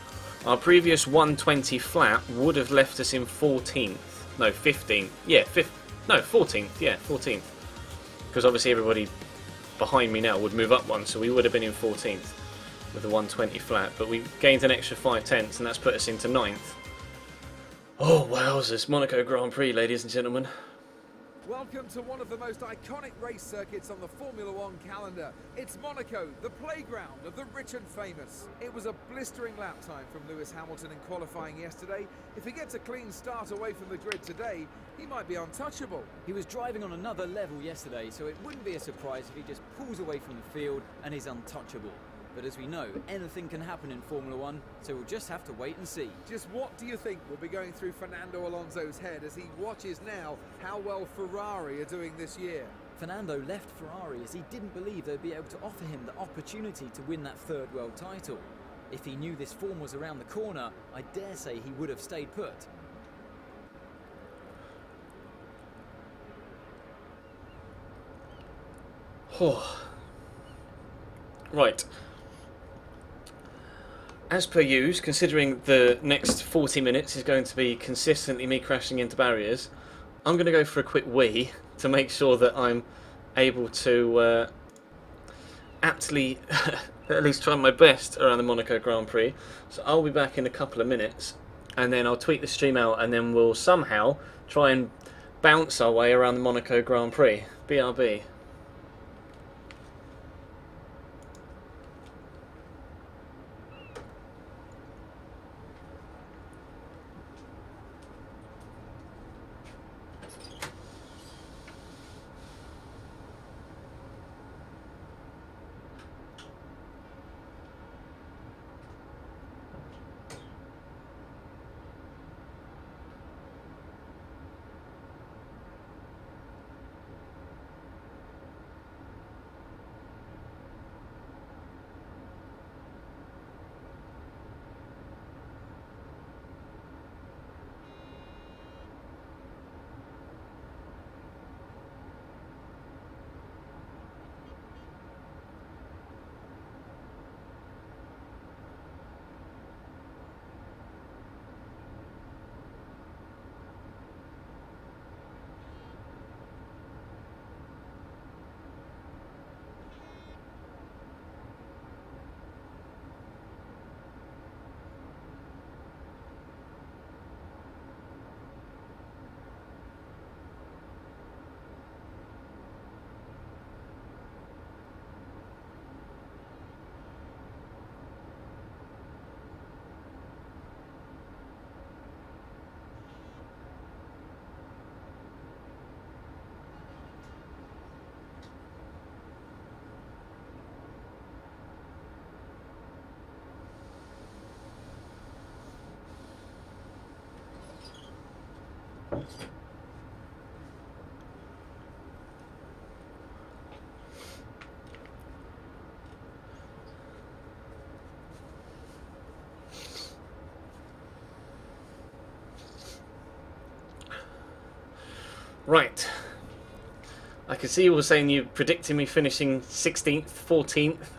Our previous 1:20 flat would have left us in 14th. No, 15th. Yeah, 14th. Yeah, 14th. Because obviously everybody behind me now would move up one, so we would have been in 14th with the 1:20 flat. But we gained an extra 5 tenths, and that's put us into 9th. Oh, wowzers. Monaco Grand Prix, ladies and gentlemen. Welcome to one of the most iconic race circuits on the Formula One calendar. It's Monaco, the playground of the rich and famous. It was a blistering lap time from Lewis Hamilton in qualifying yesterday. If he gets a clean start away from the grid today, he might be untouchable. He was driving on another level yesterday, so it wouldn't be a surprise if he just pulls away from the field and is untouchable. But as we know, anything can happen in Formula One, so we'll just have to wait and see. Just what do you think will be going through Fernando Alonso's head as he watches now how well Ferrari are doing this year? Fernando left Ferrari as he didn't believe they'd be able to offer him the opportunity to win that 3rd world title. If he knew this form was around the corner, I dare say he would have stayed put. Right. As per usual, considering the next 40 minutes is going to be consistently me crashing into barriers, I'm going to go for a quick wee to make sure that I'm able to aptly at least try my best around the Monaco Grand Prix. So I'll be back in a couple of minutes, and then I'll tweet the stream out, and then we'll somehow try and bounce our way around the Monaco Grand Prix. BRB. Right. I can see you were saying you're predicting me finishing 16th, 14th.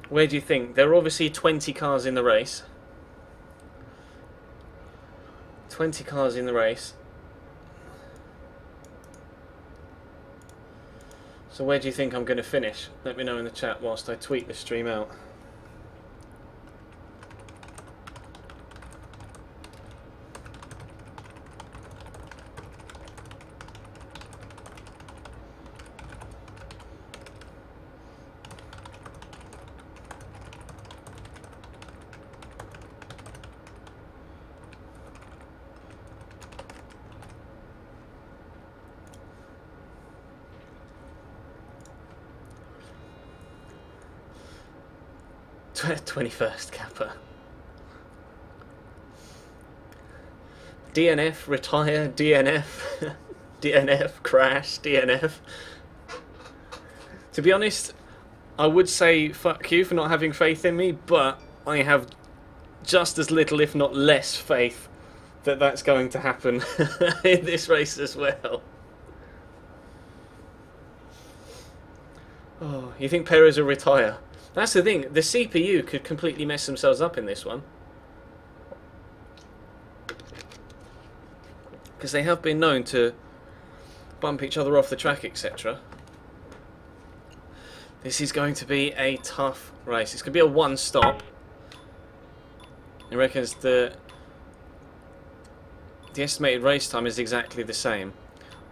Where do you think? There are obviously 20 cars in the race. 20 cars in the race. So where do you think I'm going to finish? Let me know in the chat whilst I tweet the stream out. 21st Kappa. DNF, retire, DNF, DNF, crash, DNF. To be honest, I would say fuck you for not having faith in me, but I have just as little, if not less, faith that that's going to happen in this race as well. Oh, you think Perez will retire? That's the thing, the CPU could completely mess themselves up in this one. Because they have been known to bump each other off the track, etc. This is going to be a tough race. It's going to be a one-stop. He reckons the estimated race time is exactly the same.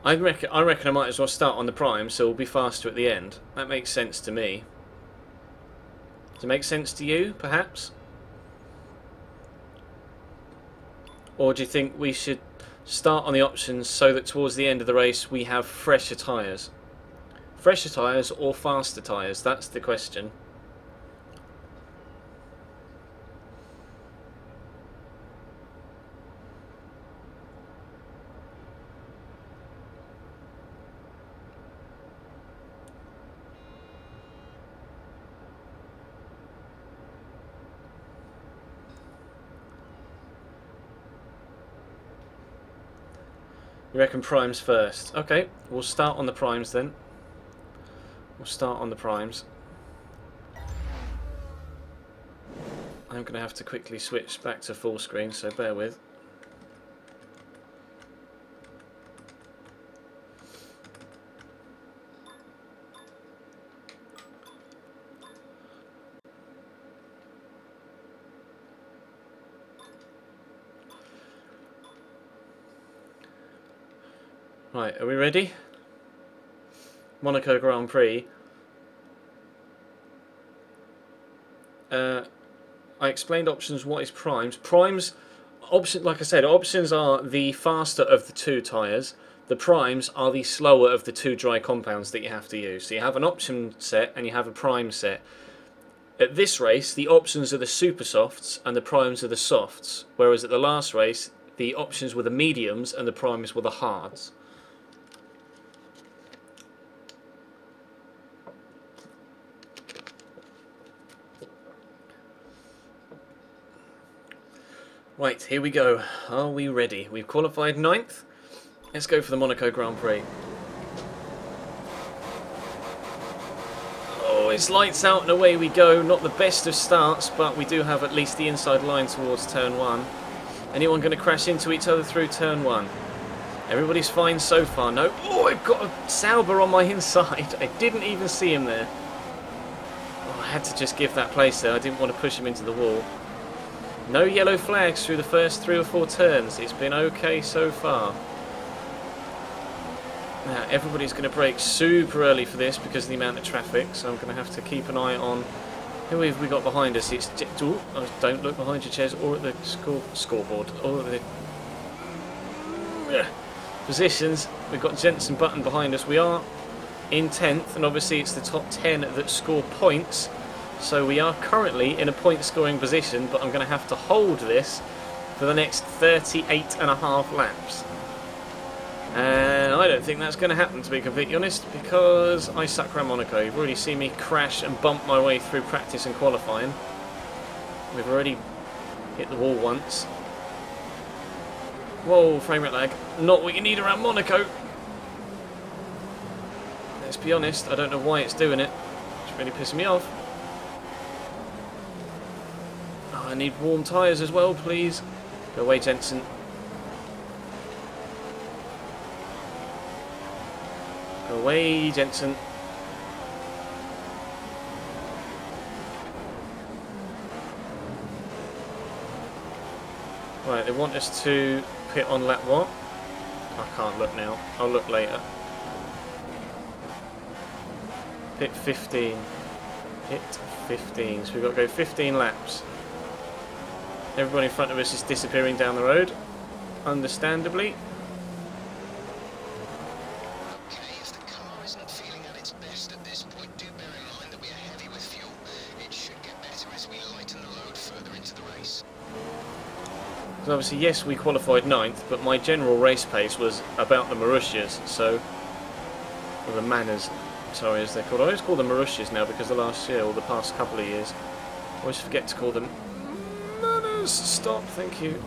I reckon I might as well start on the prime, so we'll be faster at the end. That makes sense to me. Does it make sense to you, perhaps? Or do you think we should start on the options so that towards the end of the race we have fresher tyres? Fresher tyres or faster tyres? That's the question. You reckon primes first? Okay, we'll start on the primes then. We'll start on the primes. I'm going to have to quickly switch back to full screen, so bear with. Right, are we ready? Monaco Grand Prix. I explained options. What is primes? Primes, like I said, options are the faster of the two tyres. The primes are the slower of the two dry compounds that you have to use. So you have an option set and you have a prime set. At this race, the options are the super softs and the primes are the softs. Whereas at the last race, the options were the mediums and the primes were the hards. Right, here we go. Are we ready? We've qualified 9th. Let's go for the Monaco Grand Prix. Oh, it's lights out and away we go. Not the best of starts, but we do have at least the inside line towards turn 1. Anyone going to crash into each other through turn 1? Everybody's fine so far. No. Oh, I've got a Sauber on my inside. I didn't even see him there. Oh, I had to just give that place there. I didn't want to push him into the wall. No yellow flags through the first 3 or 4 turns. It's been okay so far. Now, everybody's going to brake super early for this because of the amount of traffic, so I'm going to have to keep an eye on who have we got behind us. It's don't look behind your chairs or at the scoreboard or at the positions. We've got Jensen Button behind us. We are in 10th, and obviously it's the top 10 that score points. So we are currently in a point scoring position, but I'm going to have to hold this for the next 38.5 laps. And I don't think that's going to happen, to be completely honest, because I suck around Monaco. You've already seen me crash and bump my way through practice and qualifying. We've already hit the wall once. Whoa, frame rate lag. Not what you need around Monaco. Let's be honest, I don't know why it's doing it. It's really pissing me off. I need warm tyres as well, please. Go away, Jensen. Go away, Jensen. Right, they want us to pit on lap what? I can't look now. I'll look later. Pit 15. Pit 15. So we've got to go 15 laps. Everybody in front of us is disappearing down the road, understandably. Okay, if the car isn't feeling at its best at At this point, do bear in mind that we are heavy with fuel. It should get better as we lighten the load further into the race. So obviously, yes, we qualified 9th, but my general race pace was about the Marussias, so... Or the Manners, sorry, as they're called. I always call them Marussias now because the last year, or the past couple of years, I always forget to call them Manners. Stop, thank you.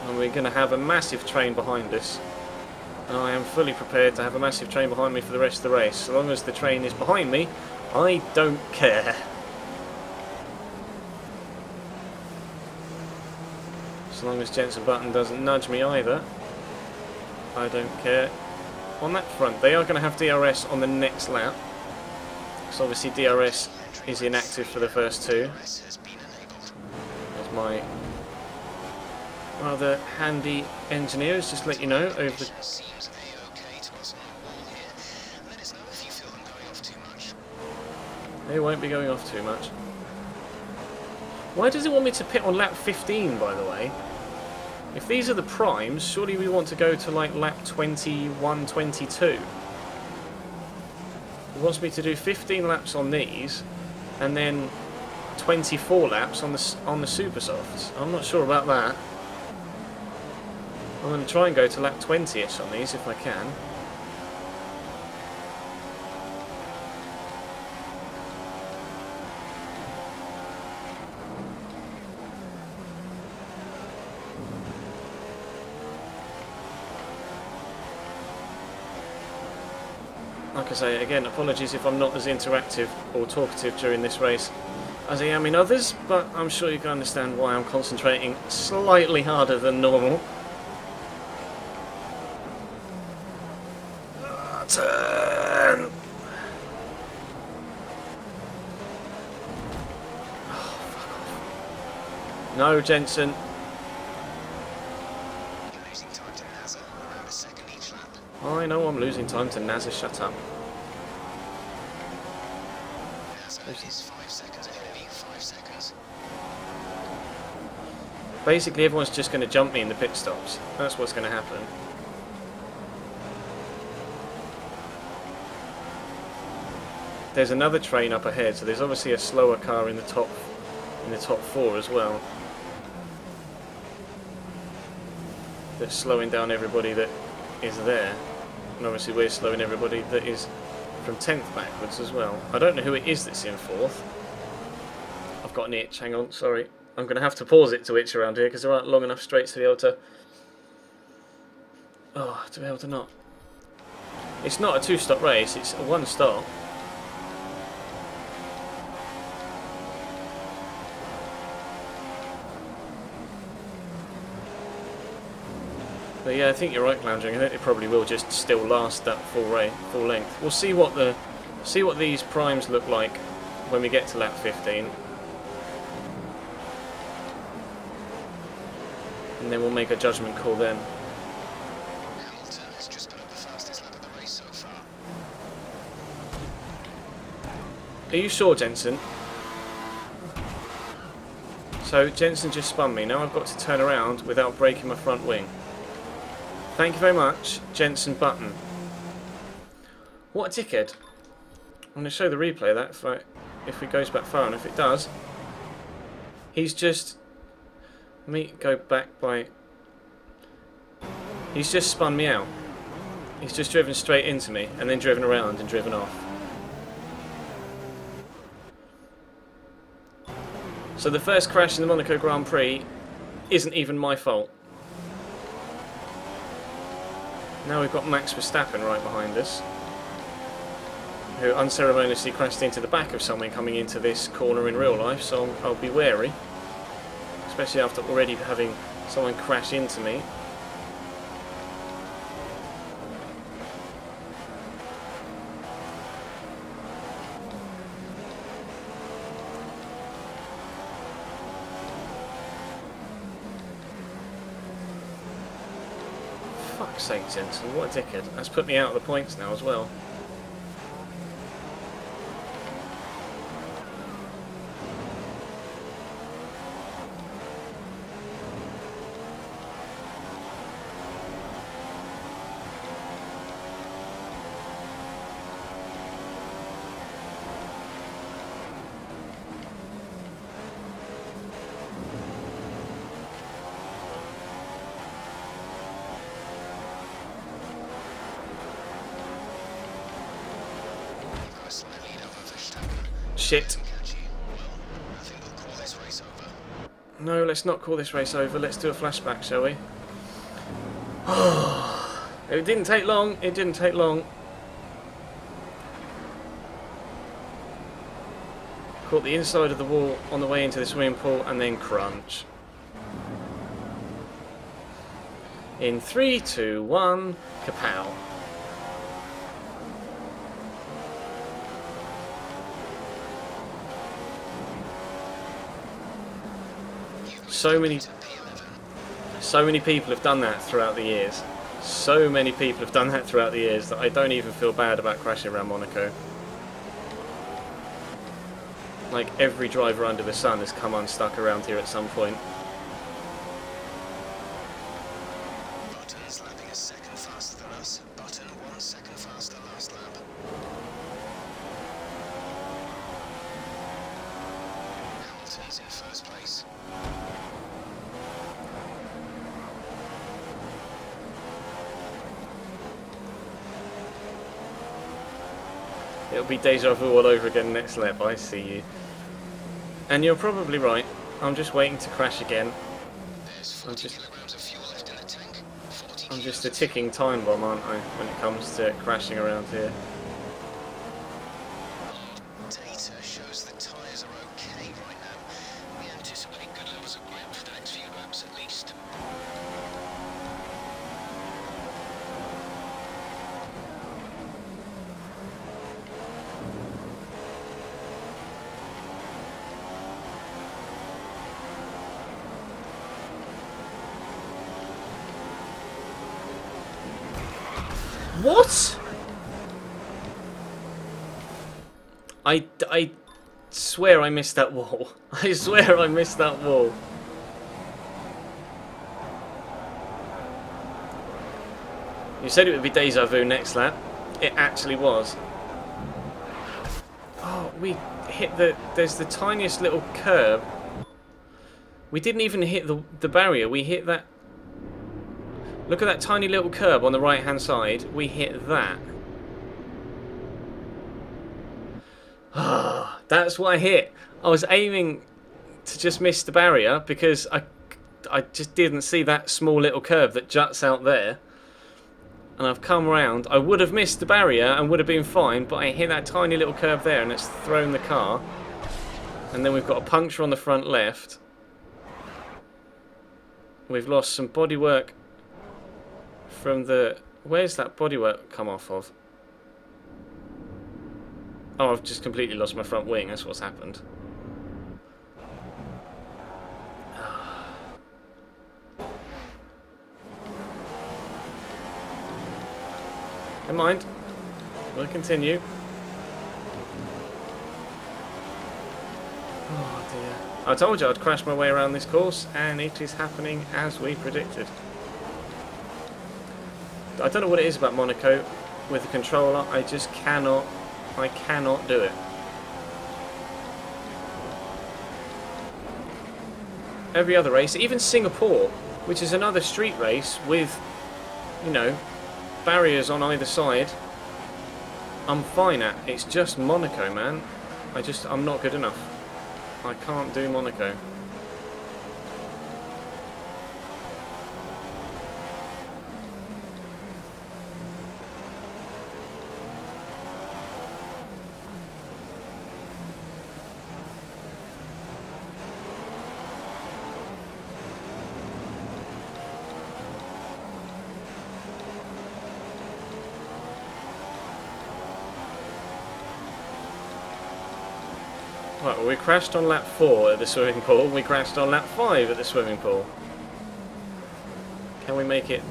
And we're going to have a massive train behind us. And I am fully prepared to have a massive train behind me for the rest of the race. So long as the train is behind me, I don't care. So long as Jensen Button doesn't nudge me either, I don't care. On that front, they are going to have DRS on the next lap. So obviously DRS is inactive for the first 2. There's my rather handy engineers, just let you know, over the... They won't be going off too much. Why does it want me to pit on lap 15, by the way? If these are the primes, surely we want to go to like lap 21, 22. It wants me to do 15 laps on these, and then 24 laps on the super softs. I'm not sure about that. I'm going to try and go to lap 20ish on these if I can. Like I say, again, apologies if I'm not as interactive or talkative during this race as I am in others, but I'm sure you can understand why I'm concentrating slightly harder than normal. Turn! Oh, fuck off. No, Jensen. I know I'm losing time to NASA, shut up. Is 5 seconds ahead of you, 5 seconds. Basically, everyone's just going to jump me in the pit stops. That's what's going to happen. There's another train up ahead, so there's obviously a slower car in the top 4 as well. That's slowing down everybody that is there. And obviously we're slowing everybody that is from 10th backwards as well. I don't know who it is that's in 4th. I've got an itch, hang on, sorry. I'm going to have to pause it to itch around here because there aren't long enough straights to be able to... Oh, to be able to not. It's not a 2-stop race, it's a 1-stop. But yeah, I think you're right, Clownjing. I think it probably will just still last that full length. We'll see what these primes look like when we get to lap 15, and then we'll make a judgment call then. Hamilton has just put up the fastest lap of the race so far. Are you sure, Jensen? So Jensen just spun me. Now I've got to turn around without breaking my front wing. Thank you very much, Jensen Button. What a dickhead. I'm going to show the replay of that if it goes back far, and if it does, he's just... Let me go back by... He's just spun me out. He's just driven straight into me, and then driven around and driven off. So the first crash in the Monaco Grand Prix isn't even my fault. Now we've got Max Verstappen right behind us, who unceremoniously crashed into the back of someone coming into this corner in real life, so I'll be wary, especially after already having someone crash into me. Fuck's sake, Jensen, what a dickhead. That's put me out of the points now as well. a slight lead over Verstappen. Shit. Catch you. Well, I think we'll call this race over. No, let's not call this race over. Let's do a flashback, shall we? It didn't take long. It didn't take long. Caught the inside of the wall on the way into the swimming pool and then crunch. In 3, 2, 1, kapow. So many people have done that throughout the years. So many people have done that throughout the years that I don't even feel bad about crashing around Monaco. Like every driver under the sun has come unstuck around here at some point. Button's lapping a second faster than us. Button 1 second faster last lap. Hamilton's in first place. It'll be deja vu all over again next lap, I see you. And you're probably right. I'm just waiting to crash again. There's 40 kilograms of fuel left in the tank. 40 I'm just kilos a of ticking time bomb, aren't I, when it comes to crashing around here. data shows the tyres are okay right now. We anticipate good levels of grip for the next few laps at least. What? I swear I missed that wall. I swear I missed that wall. You said it would be deja vu next lap. It actually was. Oh, we hit there's the tiniest little curb. We didn't even hit the barrier. We hit that. Look at that tiny little curb on the right hand side. We hit that. Ah, that's what I hit. I was aiming to just miss the barrier because I just didn't see that small little curve that juts out there. And I've come around. I would have missed the barrier and would have been fine, but I hit that tiny little curve there and it's thrown the car. And then we've got a puncture on the front left. We've lost some bodywork from the... Where's that bodywork come off of? Oh, I've just completely lost my front wing. That's what's happened. Never mind. We'll continue. Oh dear. I told you I'd crash my way around this course, and it is happening as we predicted. I don't know what it is about Monaco with the controller. I just cannot. I cannot do it. Every other race, even Singapore, which is another street race with, you know, barriers on either side, I'm fine at. It's just Monaco, man. I'm not good enough. I can't do Monaco. Right, well, we crashed on lap 4 at the swimming pool. We crashed on lap 5 at the swimming pool. Can we make it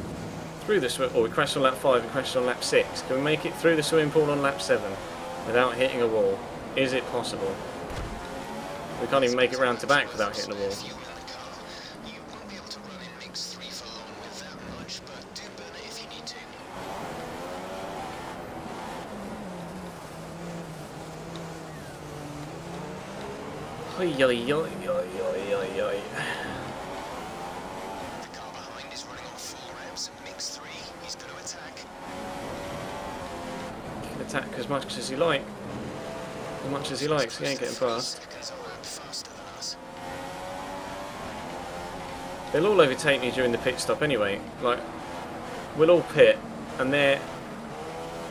through the swim? Or we crashed on lap 5 and crashed on lap 6. Can we make it through the swimming pool on lap 7 without hitting a wall? Is it possible? We can't even make it round to back without hitting a wall. You won't be able to run in mix 3 for long with that much, but do burn it if you need to. Oi, oi, oi, oi, oi, oi, oi. The car behind is running on 4 revs, mix 3, he's going to attack. You can attack as much as you like. as much as he likes. He ain't getting past. Seconds a lap faster than us. They'll all overtake me during the pit stop anyway. Like, we'll all pit, and they're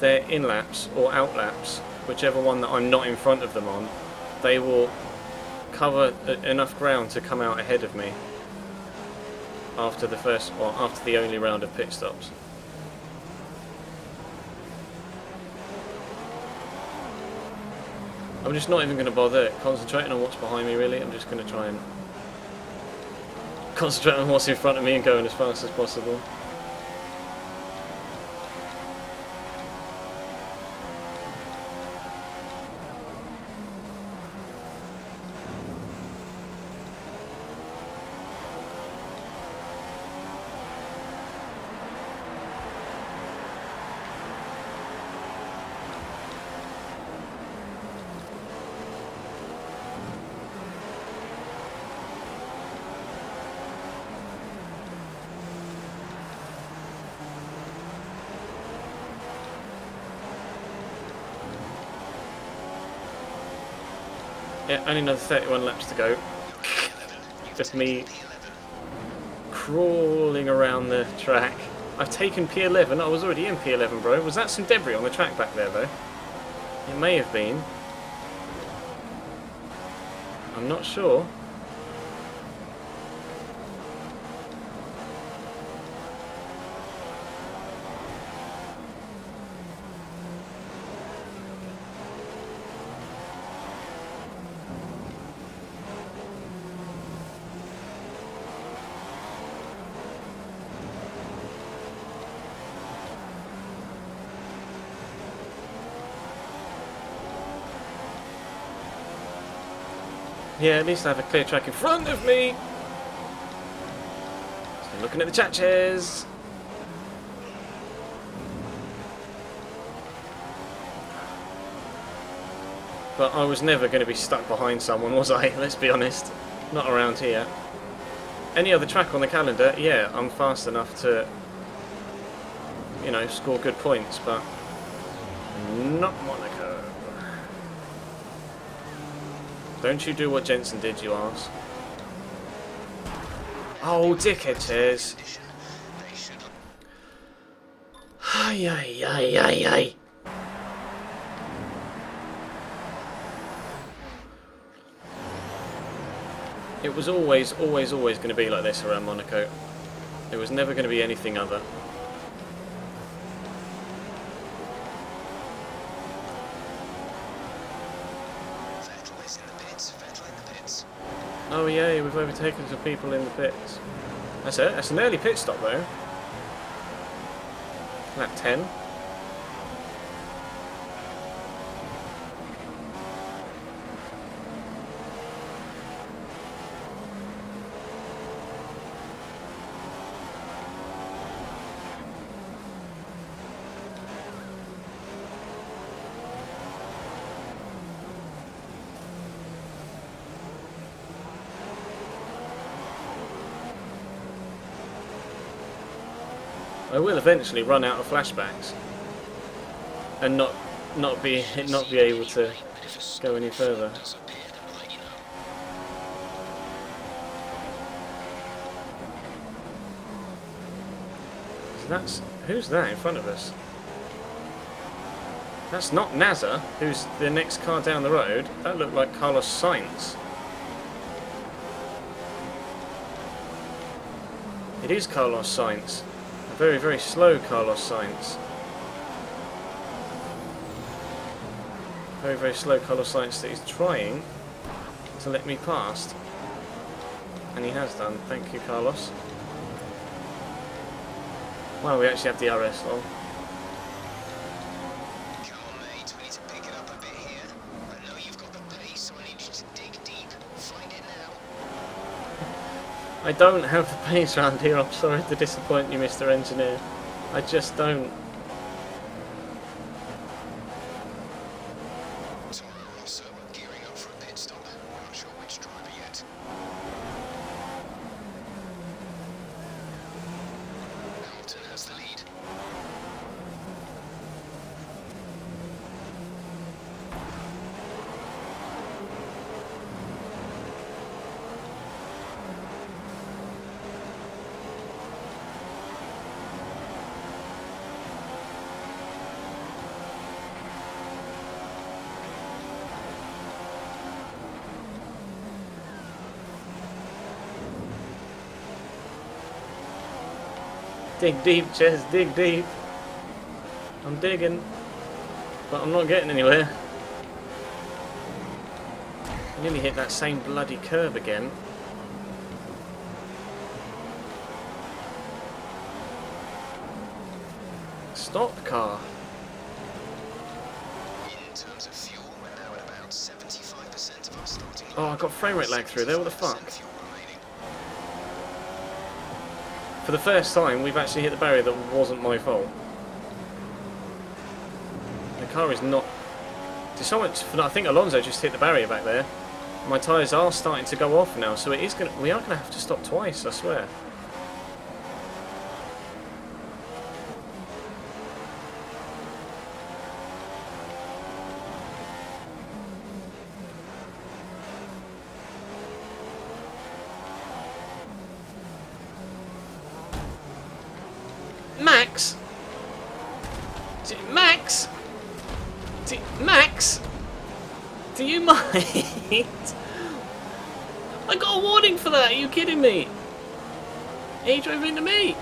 in laps or out laps, whichever one that I'm not in front of them on, they will cover enough ground to come out ahead of me after the first, or after the only round of pit stops. I'm just not even going to bother concentrating on what's behind me really. I'm just going to try and concentrate on what's in front of me and going as fast as possible. Yeah, only another 31 laps to go. Just me crawling around the track. I've taken P11. I was already in P11, bro. Was that some debris on the track back there, though? It may have been. I'm not sure. Yeah, at least I have a clear track in front of me. So looking at the chatches. But I was never going to be stuck behind someone, was I? Let's be honest. Not around here. Any other track on the calendar, yeah, I'm fast enough to, you know, score good points, but not Monaco. Don't you do what Jensen did, you arse. Oh, dickhead chairs. Ay, ay, ay, ay, ay. It was always going to be like this around Monaco. It was never going to be anything other. Oh yeah, we've overtaken some people in the pits. That's it. That's an early pit stop though. Lap 10. I will eventually run out of flashbacks and not be able to go any further. Who's that in front of us? That's not NASA, who's the next car down the road. That looked like Carlos Sainz. It is Carlos Sainz. Very, very slow Carlos Sainz. Very, very slow Carlos Sainz that is trying to let me past. And he has done. Thank you, Carlos. Wow, we actually have the RS on. Come on, mate. We need to pick it up a bit here. I know you've got the pace, so I need you to dig deep. Find it now. I don't have the pace round here, I'm sorry to disappoint you, Mr. Engineer. I just don't. Toro Rosso are gearing up for a pit stop. We're not sure which driver yet. Hamilton has the lead. Dig deep, Ches, dig deep. I'm digging, but I'm not getting anywhere. I nearly hit that same bloody curve again. Stop, car. In terms of fuel, we're now at about 75% of our starting Oh, I got frame rate lag through there. What the fuck? fuel remaining. For the first time, we've actually hit the barrier that wasn't my fault. The car is not... I think Alonso just hit the barrier back there. My tyres are starting to go off now, so we are going to have to stop twice, I swear. Max? Max? Max? Do you mind? I got a warning for that, are you kidding me? He drove into me.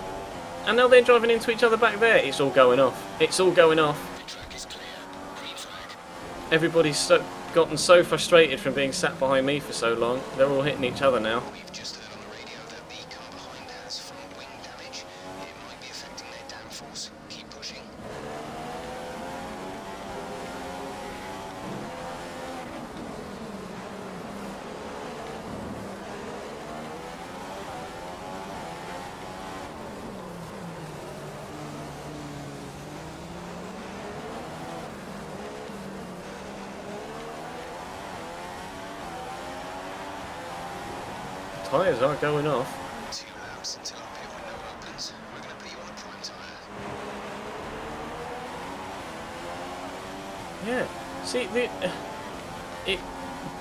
And now they're driving into each other back there. It's all going off. It's all going off. The track is clear. Green flag. Everybody's gotten so frustrated from being sat behind me for so long. They're all hitting each other now. We've just heard on the radio that the car behind has front wing damage. It might be affecting their downforce. Keep pushing. Tyres are going off. 2 laps until our pit window opens. We're going to put you on a prime tyre. Yeah. See,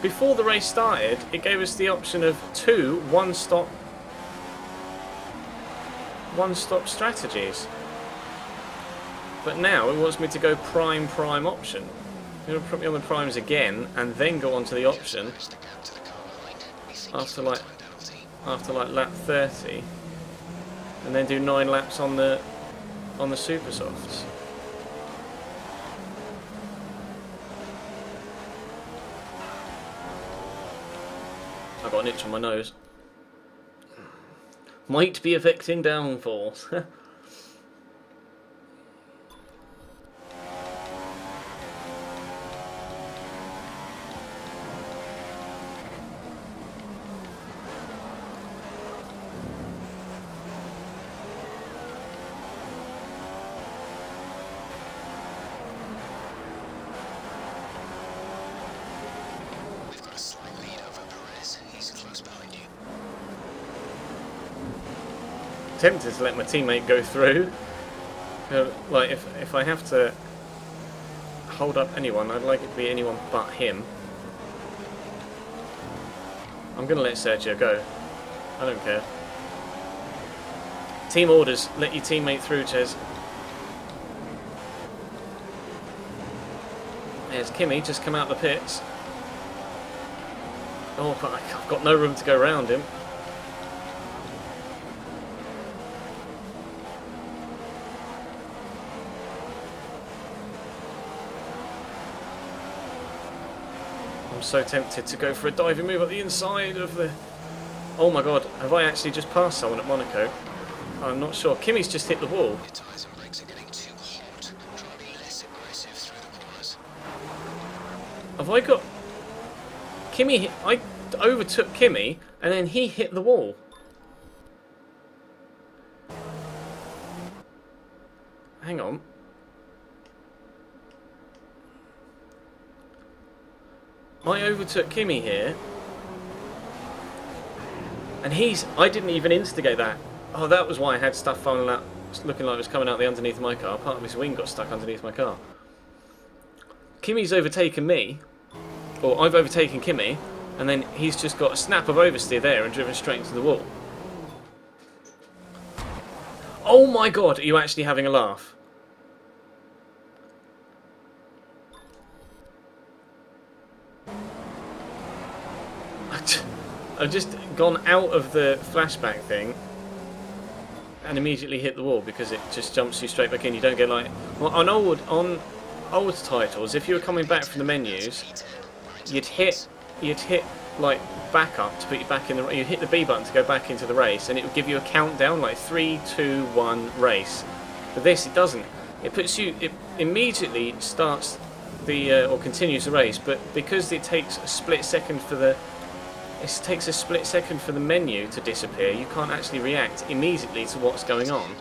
before the race started, it gave us the option of 2 one-stop strategies. But now it wants me to go prime option. It's going to put me on the primes again, and then go on to the option Manage the gap to the car behind. We think after you've got like time penalty. lap 30, and then do 9 laps on the super softs. I got an itch on my nose. Might be affecting downforce. We've got a slight lead over Perez. He's close behind you. Tempted to let my teammate go through. Like if I have to hold up anyone, I'd like it to be anyone but him. I'm gonna let Sergio go. I don't care. Team orders, let your teammate through, Ches. There's Kimmy, just come out the pits. Oh, but I've got no room to go around him. I'm so tempted to go for a diving move at the inside of the... Oh my god, have I actually just passed someone at Monaco? I'm not sure. Kimmy's just hit the wall. Your tyres and brakes are getting too hot. Try to be less aggressive through the corners. Have I got... Kimmy... I overtook Kimmy, and then he hit the wall. Hang on. I overtook Kimmy here, and I didn't even instigate that. Oh, that was why I had stuff falling out, looking like it was coming out the underneath my car. Part of his wing got stuck underneath my car. Kimmy's overtaken me, or I've overtaken Kimmy, and then he's just got a snap of oversteer there and driven straight into the wall. Oh my god, are you actually having a laugh? I've just gone out of the flashback thing and immediately hit the wall because it just jumps you straight back in. You don't get like on old titles. If you were coming back from the menus, you'd hit like back up to put you back in the. You hit the B button to go back into the race, and it would give you a countdown like 3, 2, 1 race. But this, it doesn't. It puts you. It immediately starts the or continues the race, but because it takes a split second for the. It takes a split second for the menu to disappear. You can't actually react immediately to what's going on.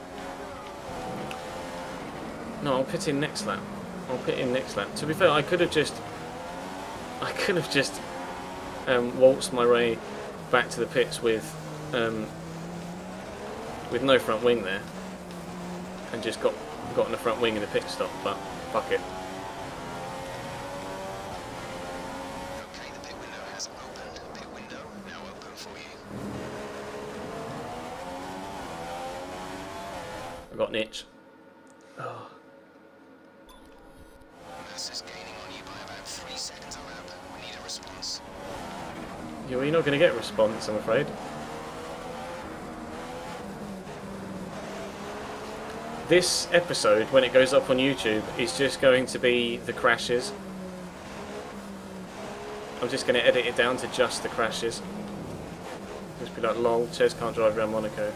No, I'll put in next lap. I'll put in next lap. To be fair, I could have just waltzed my way back to the pits with no front wing there, and just got in the front wing in the pit stop. But fuck it. I got an itch. Oh. Mass is gaining on you by about 3 seconds a lap. We need a response. Yeah, well, you're not going to get a response, I'm afraid. This episode, when it goes up on YouTube, is just going to be the crashes. I'm just going to edit it down to just the crashes. Just be like, lol, Ches can't drive around Monaco.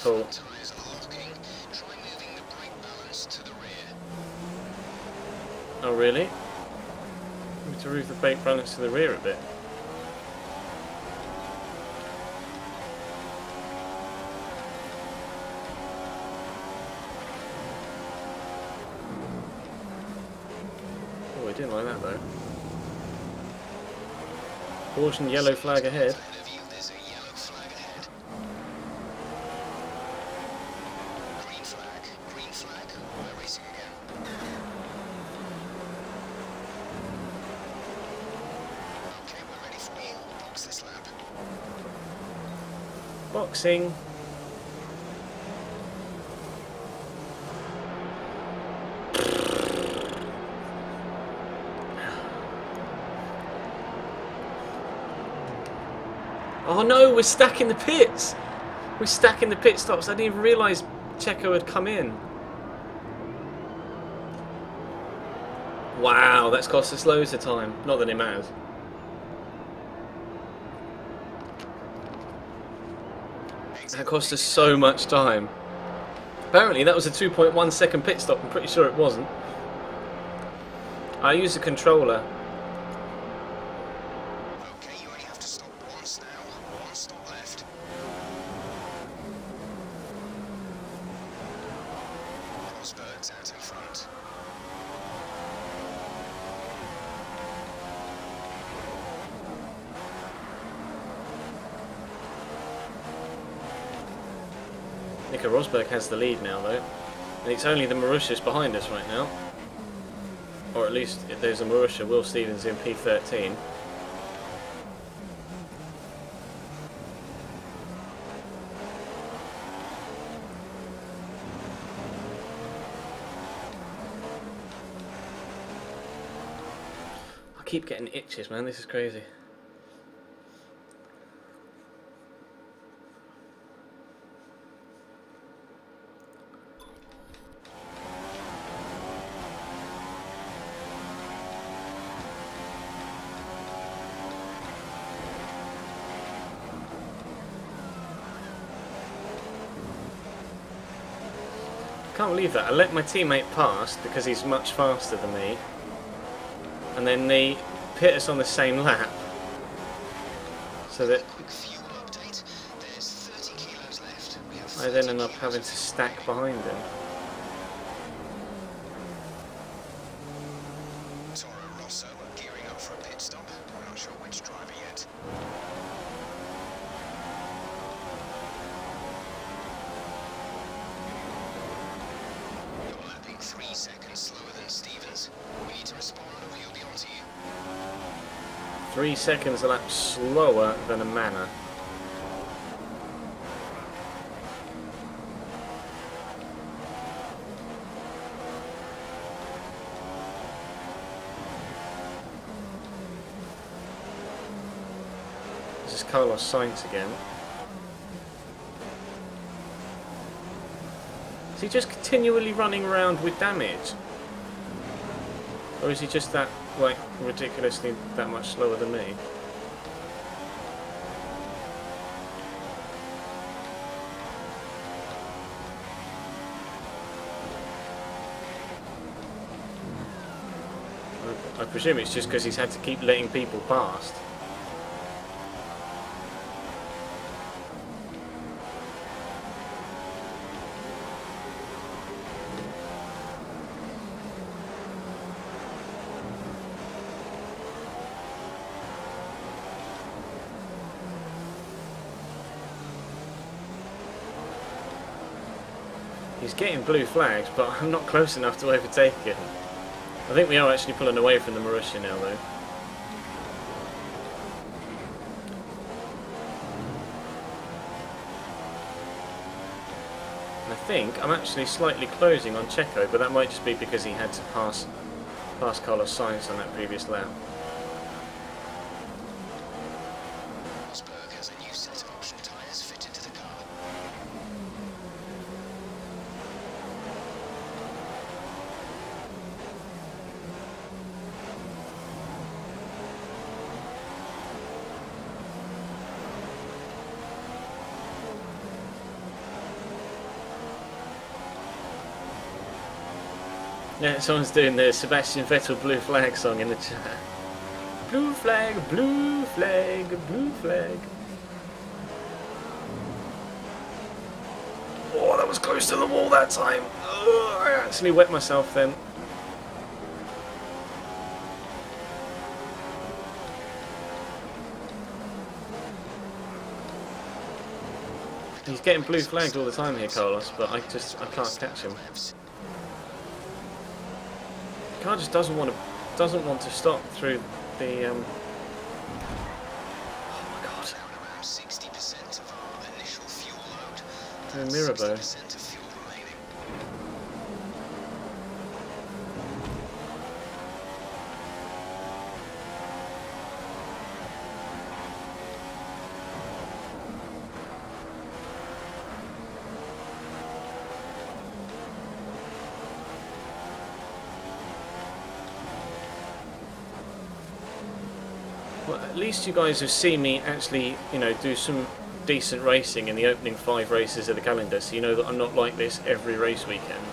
Cool. Tyres are locking. Try moving the brake balance to the rear. Oh really? We need to move the brake balance to the rear a bit. Oh, we didn't like that though. Caution, yellow flag ahead. Ahead of you, there's a yellow flag ahead. Green flag, we're racing again. Okay, we're ready for you. Box this lap. Boxing. Oh no, we're stacking the pits! We're stacking the pit stops. I didn't even realise Checo had come in. Wow, that's cost us loads of time. Not that it matters. That cost us so much time. Apparently that was a 2.1 second pit stop. I'm pretty sure it wasn't. I use a controller. Okay, you only have to stop once now. One stop left. Rosberg's out in front. Nico Rosberg has the lead now though. And it's only the Marussias behind us right now. Or at least there's a Marussia, Will Stevens in P13. I keep getting itches, man, this is crazy. I can't believe that. I let my teammate pass because he's much faster than me, and then they pit us on the same lap, so that Quick fuel update. There's 30 kilos left. We have I then end up having to stack behind him. Toro Rosso are gearing up for a pit stop. I'm not sure which driver yet. You're lapping 3 seconds slower than Stevens. We need to respond or he'll be onto you. 3 seconds a lap slower than a Mana. This is Carlos Sainz again. Is he just continually running around with damage? Or is he just that, like, ridiculously that much slower than me? I presume it's just because he's had to keep letting people past. He's getting blue flags, but I'm not close enough to overtake him. I think we are actually pulling away from the Marussia now, though. And I think I'm actually slightly closing on Checo, but that might just be because he had to pass Carlos Sainz on that previous lap. Rosberg has a new set of option tyres fitted to the car. Yeah, someone's doing the Sebastian Vettel blue flag song in the chat. Blue flag, blue flag, blue flag. Oh, that was close to the wall that time. Oh, I actually wet myself then. He's getting blue flagged all the time here, Carlos, but I can't catch him. The car just doesn't want to stop through the oh my god. Around 60% of our initial fuel load. Through Mirabeau. 60% of fuel remaining. Well, at least you guys have seen me actually, you know, do some decent racing in the opening 5 races of the calendar, so you know that I'm not like this every race weekend.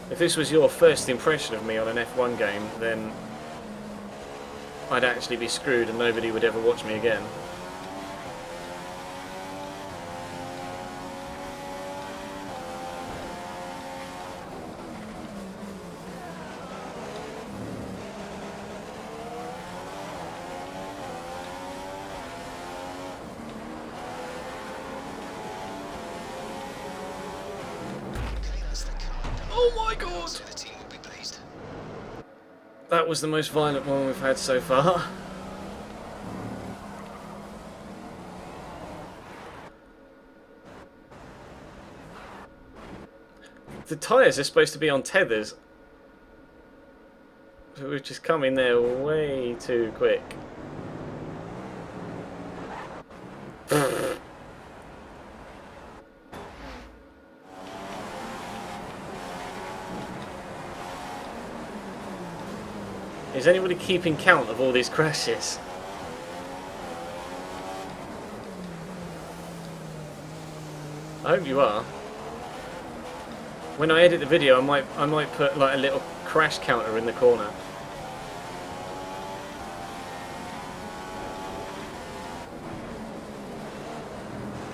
If this was your first impression of me on an F1 game, then I'd actually be screwed and nobody would ever watch me again. Oh my god! So the team will be pleased. That was the most violent one we've had so far. The tyres are supposed to be on tethers. So we've just come in there way too quick. Is anybody keeping count of all these crashes? I hope you are. When I edit the video, I might put like a little crash counter in the corner.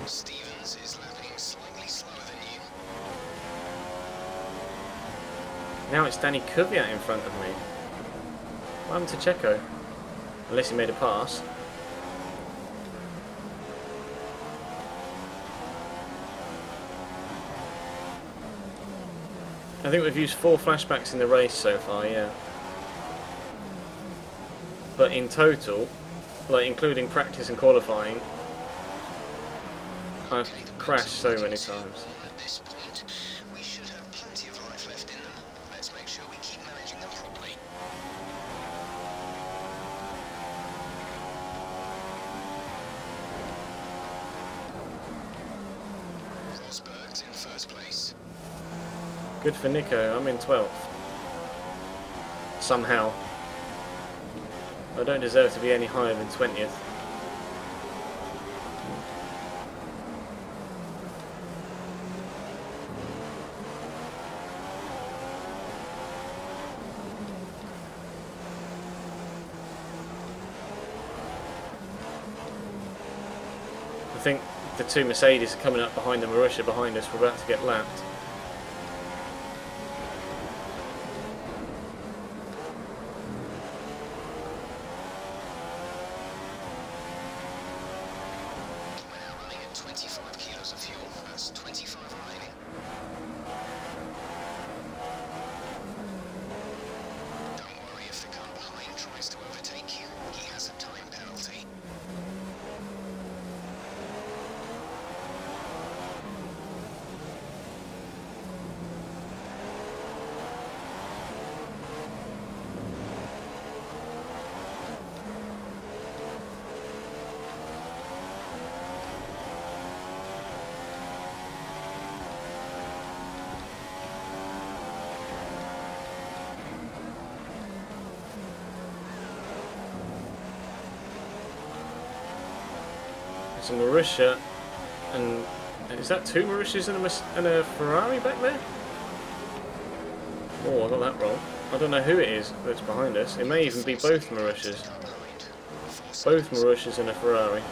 Stevens is lapping slightly slower than you. Now it's Danny Kvyat in front of me. What happened to Checo? Unless he made a pass. I think we've used 4 flashbacks in the race so far, yeah. But in total, like including practice and qualifying, I've crashed so many times. At this point, we should have plenty of life left in them. Let's make sure we keep managing them properly. Rosberg's in first place. Good for Nico, I'm in 12th. Somehow. I don't deserve to be any higher than 20th. I think the two Mercedes are coming up behind the Marussia behind us. We're about to get lapped. It's a Marussia, and is that two Marussias and a Ferrari back there? Oh, I got that wrong. I don't know who it is that's behind us. It may even be both Marussias. Both Marussias and a Ferrari.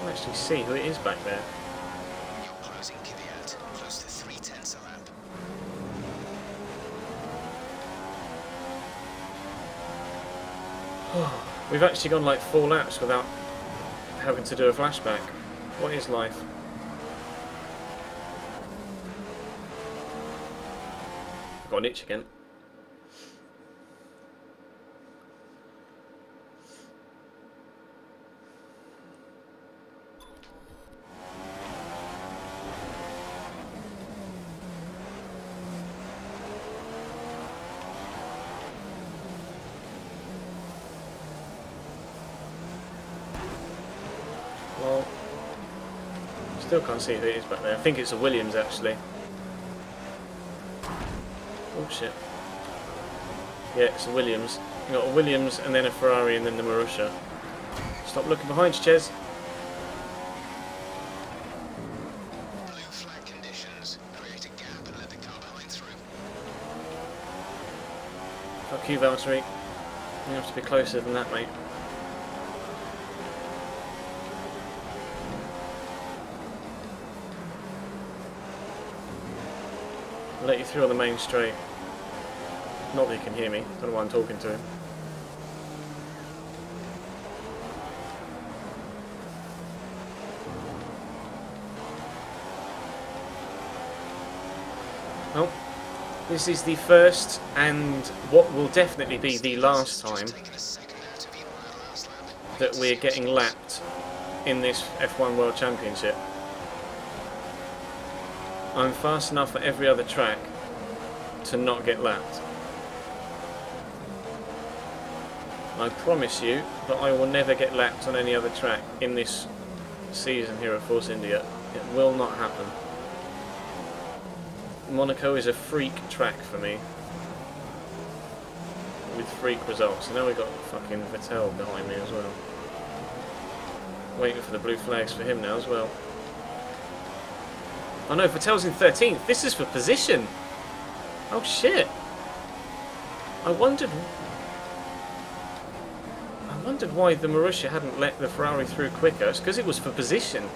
I'll actually see who it is back there. We've actually gone like 4 laps without having to do a flashback. What is life? I've got an itch again. Well, still can't see who it is back there. I think it's a Williams actually. Oh shit. Yeah, it's a Williams. You got a Williams and then a Ferrari and then the Marussia. Stop looking behind you, Ches. Blue flag conditions. Create a gap and let the car behind through. Fuck you, Valtteri. You have to be closer than that, mate. I'll let you through on the main straight. Not that you can hear me. Don't know why I'm talking to him. Well, this is the first and what will definitely be the last time that we're getting lapped in this F1 World Championship. I'm fast enough at every other track to not get lapped. I promise you that I will never get lapped on any other track in this season here at Force India. It will not happen. Monaco is a freak track for me, with freak results. And now we've got fucking Vettel behind me as well. Waiting for the blue flags for him now as well. Oh no, Vettel's in 13th. This is for position. Oh shit. I wondered why the Marussia hadn't let the Ferrari through quicker. It's because it was for position.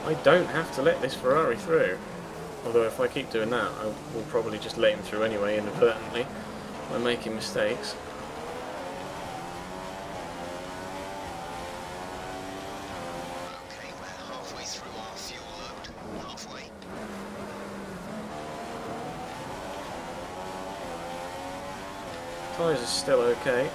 I don't have to let this Ferrari through. Although if I keep doing that, I will probably just let him through anyway, inadvertently, by making mistakes. Okay, we're halfway through our fuel load. Halfway. Tyres are still okay.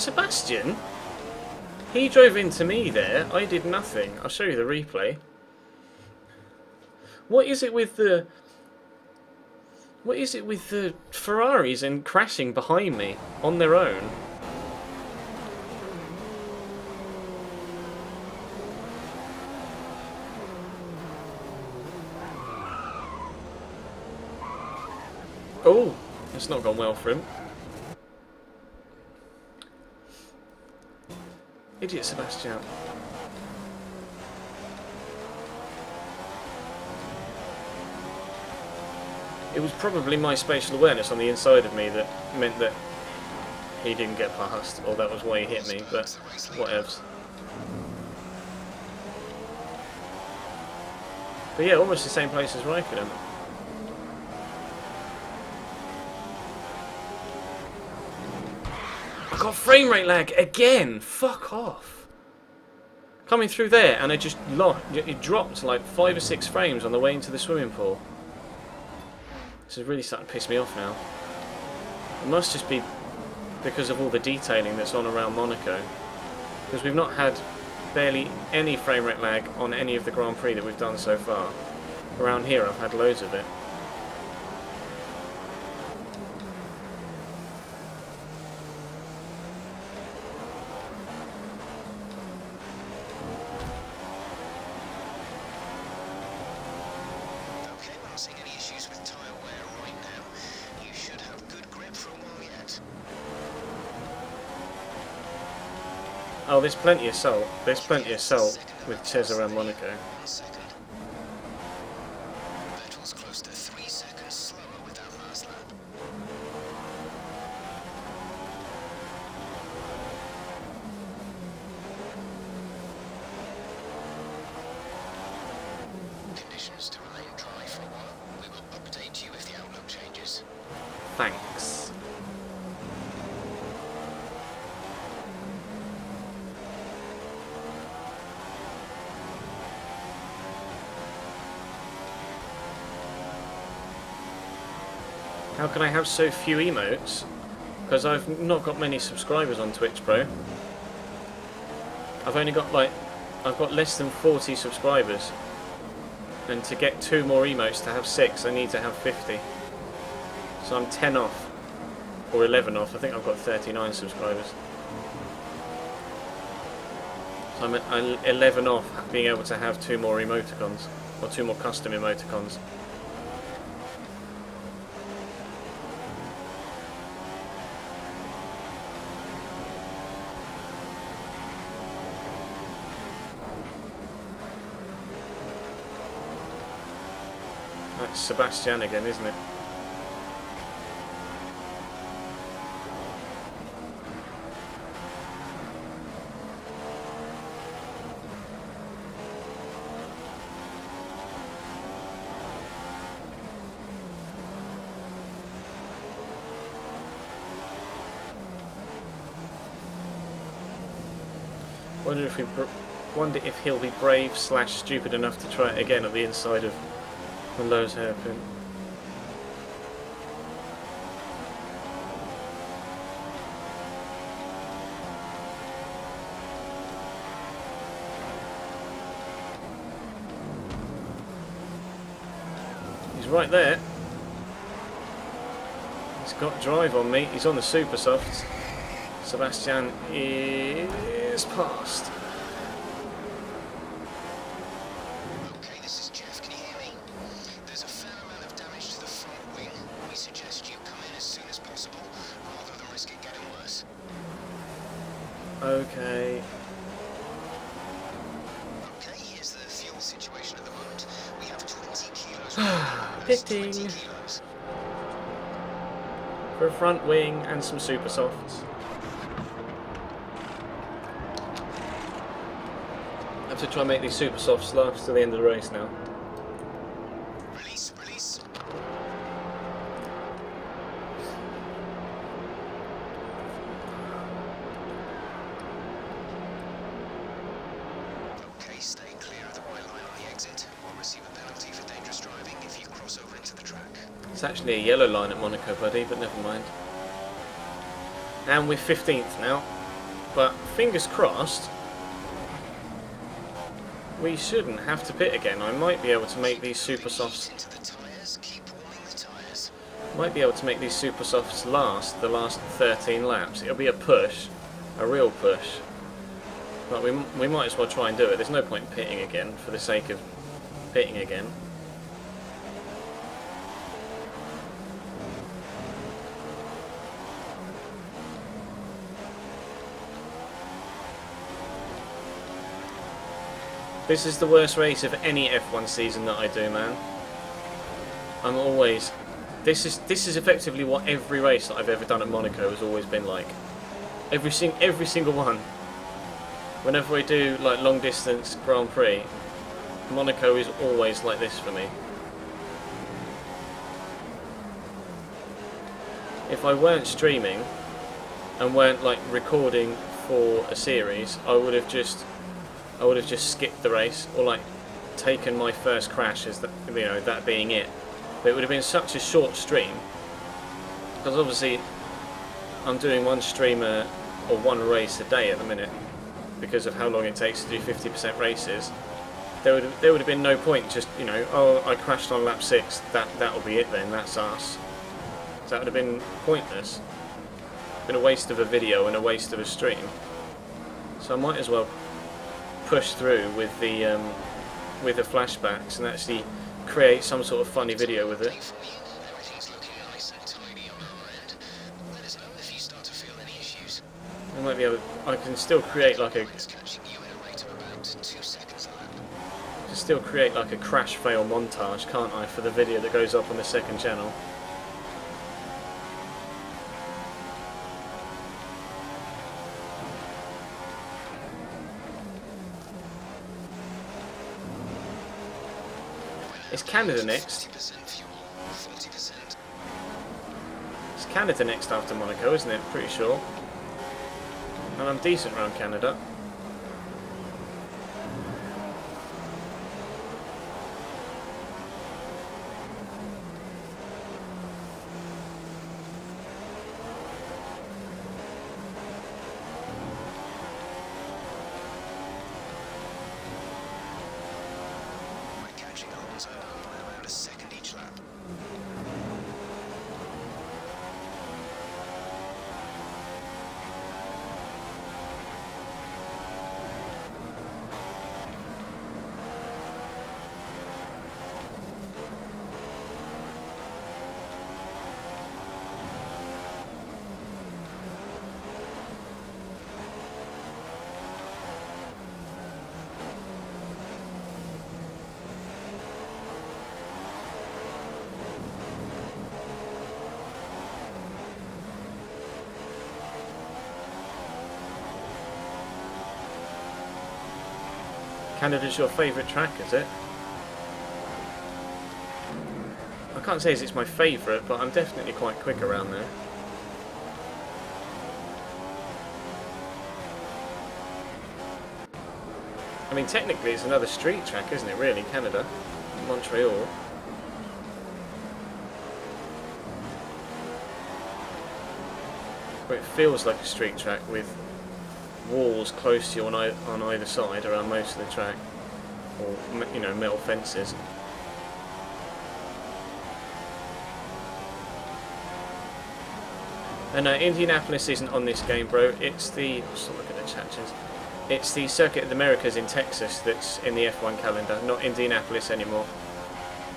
Sebastian? He drove into me there. I did nothing. I'll show you the replay. What is it with the... What is it with the Ferraris and crashing behind me on their own? Oh, it's not gone well for him. Idiot Sebastian. It was probably my spatial awareness on the inside of me that meant that he didn't get past, or that was why he hit me, but whatevs. But yeah, almost the same place as Raikkonen. I got frame rate lag again! Fuck off! Coming through there and I just it dropped like 5 or 6 frames on the way into the swimming pool. This is really starting to piss me off now. It must just be because of all the detailing that's on around Monaco. Because we've not had barely any frame rate lag on any of the Grand Prix that we've done so far. Around here I've had loads of it. Oh, there's plenty of salt. There's plenty of salt with Ches around Monaco. Vettel's close to 3 seconds slower with that last lap. Conditions to remain dry for a while. We will update you if the outlook changes. Thanks. How can I have so few emotes? Because I've not got many subscribers on Twitch, bro. I've only got I've got less than 40 subscribers. And to get 2 more emotes to have 6, I need to have 50. So I'm 10 off. Or 11 off. I think I've got 39 subscribers. So I'm 11 off being able to have 2 more emoticons. Or 2 more custom emoticons. That's Sebastian again, isn't it? Wonder if he'll be brave / stupid enough to try it again at the inside of the Lowe's hairpin. He's right there. He's got drive on me. He's on the super softs. Sebastian is past. Okay. Okay, here's the fuel situation at the moment. We have 20 kilos. Pitting. 20 kilos. For a front wing and some super softs. I have to try and make these super softs last to the end of the race now. Release, release. Stay clear of the white line on the exit. We'll receive a penalty for dangerous driving if you cross over into the track. It's actually a yellow line at Monaco, buddy, but never mind. And we're 15th now. But fingers crossed, we shouldn't have to pit again. I might be able to make these super softs. Might be able to make these super softs last the last 13 laps. It'll be a push, a real push. But we might as well try and do it. There's no point in pitting again for the sake of pitting again. This is the worst race of any F1 season that I do, man. I'm always... This is effectively what every race that I've ever done at Monaco has always been like. Every single one. Whenever I do like long distance Grand Prix, Monaco is always like this for me. If I weren't streaming and weren't like recording for a series, I would have just skipped the race, or like taken my first crash as that, you know, that being it. But it would have been such a short stream, because obviously I'm doing one streamer or one race a day at the minute because of how long it takes to do 50% races. There would have been no point just, you know, oh, I crashed on lap 6, that'll be it then, that's us. So that would have been pointless. Been a waste of a video and a waste of a stream. So I might as well push through with the flashbacks and actually create some sort of funny video with it. I might be able. I can still create like a. Crash fail montage, can't I, for the video that goes up on the second channel? Is Canada next? It's Canada next after Monaco, isn't it? Pretty sure. And I'm decent around Canada. Canada's your favourite track, is it? I can't say it's my favourite, but I'm definitely quite quick around there. I mean, technically it's another street track, isn't it, really, Canada? Montreal. But it feels like a street track with walls close to you on either side around most of the track, or, you know, metal fences. And Indianapolis isn't on this game, bro. It's the, let's look at the chat. It's the Circuit of the Americas in Texas that's in the F1 calendar, not Indianapolis anymore.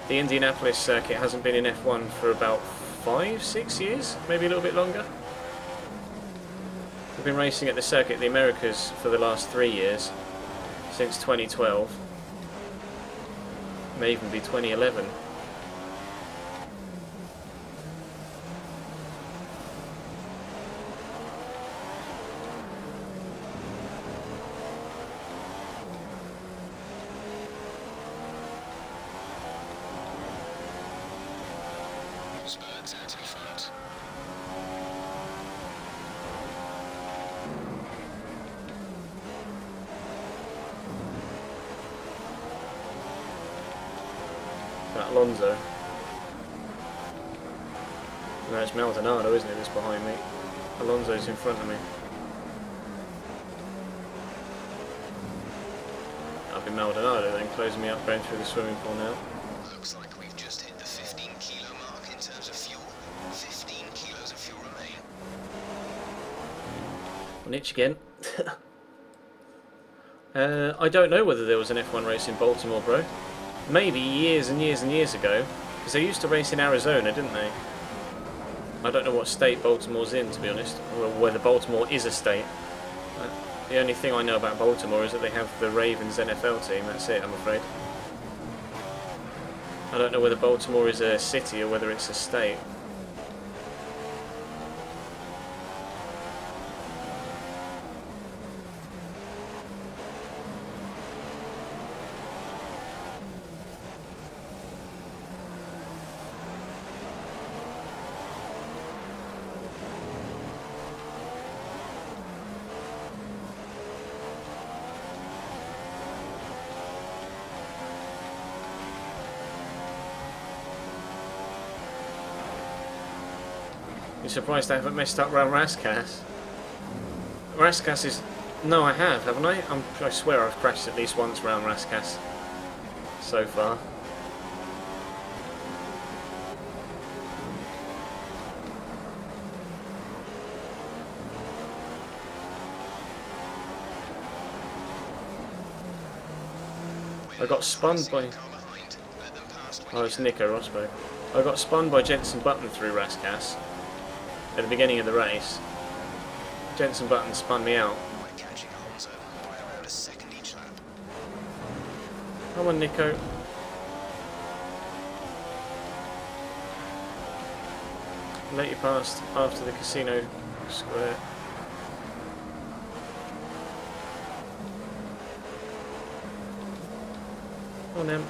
The Indianapolis circuit hasn't been in F1 for about 5-6 years, maybe a little bit longer. We've been racing at the Circuit of the Americas for the last 3 years, since 2012. May even be 2011. Alonso. No, it's Maldonado, isn't it, that's behind me. Alonso's in front of me. in Maldonado, then closing me up going through the swimming pool now. Looks like we've just hit the 15 kilo mark in terms of fuel. 15 kilos of fuel remain. On itch again. I don't know whether there was an F1 race in Baltimore, bro. Maybe years and years and years ago, because they used to race in Arizona, didn't they? I don't know what state Baltimore's in, to be honest, or whether Baltimore is a state. The only thing I know about Baltimore is that they have the Ravens NFL team. That's it, I'm afraid. I don't know whether Baltimore is a city or whether it's a state. You're surprised I haven't messed up around Raskas? Raskas is... No, I have, haven't I? I swear I've crashed at least once around Raskas so far. I got spun by... Oh, it's Nico Rosberg. I got spun by Jenson Button through Raskas at the beginning of the race. Jenson Button spun me out. Come on, Nico. Let you past after the casino square. Come on then.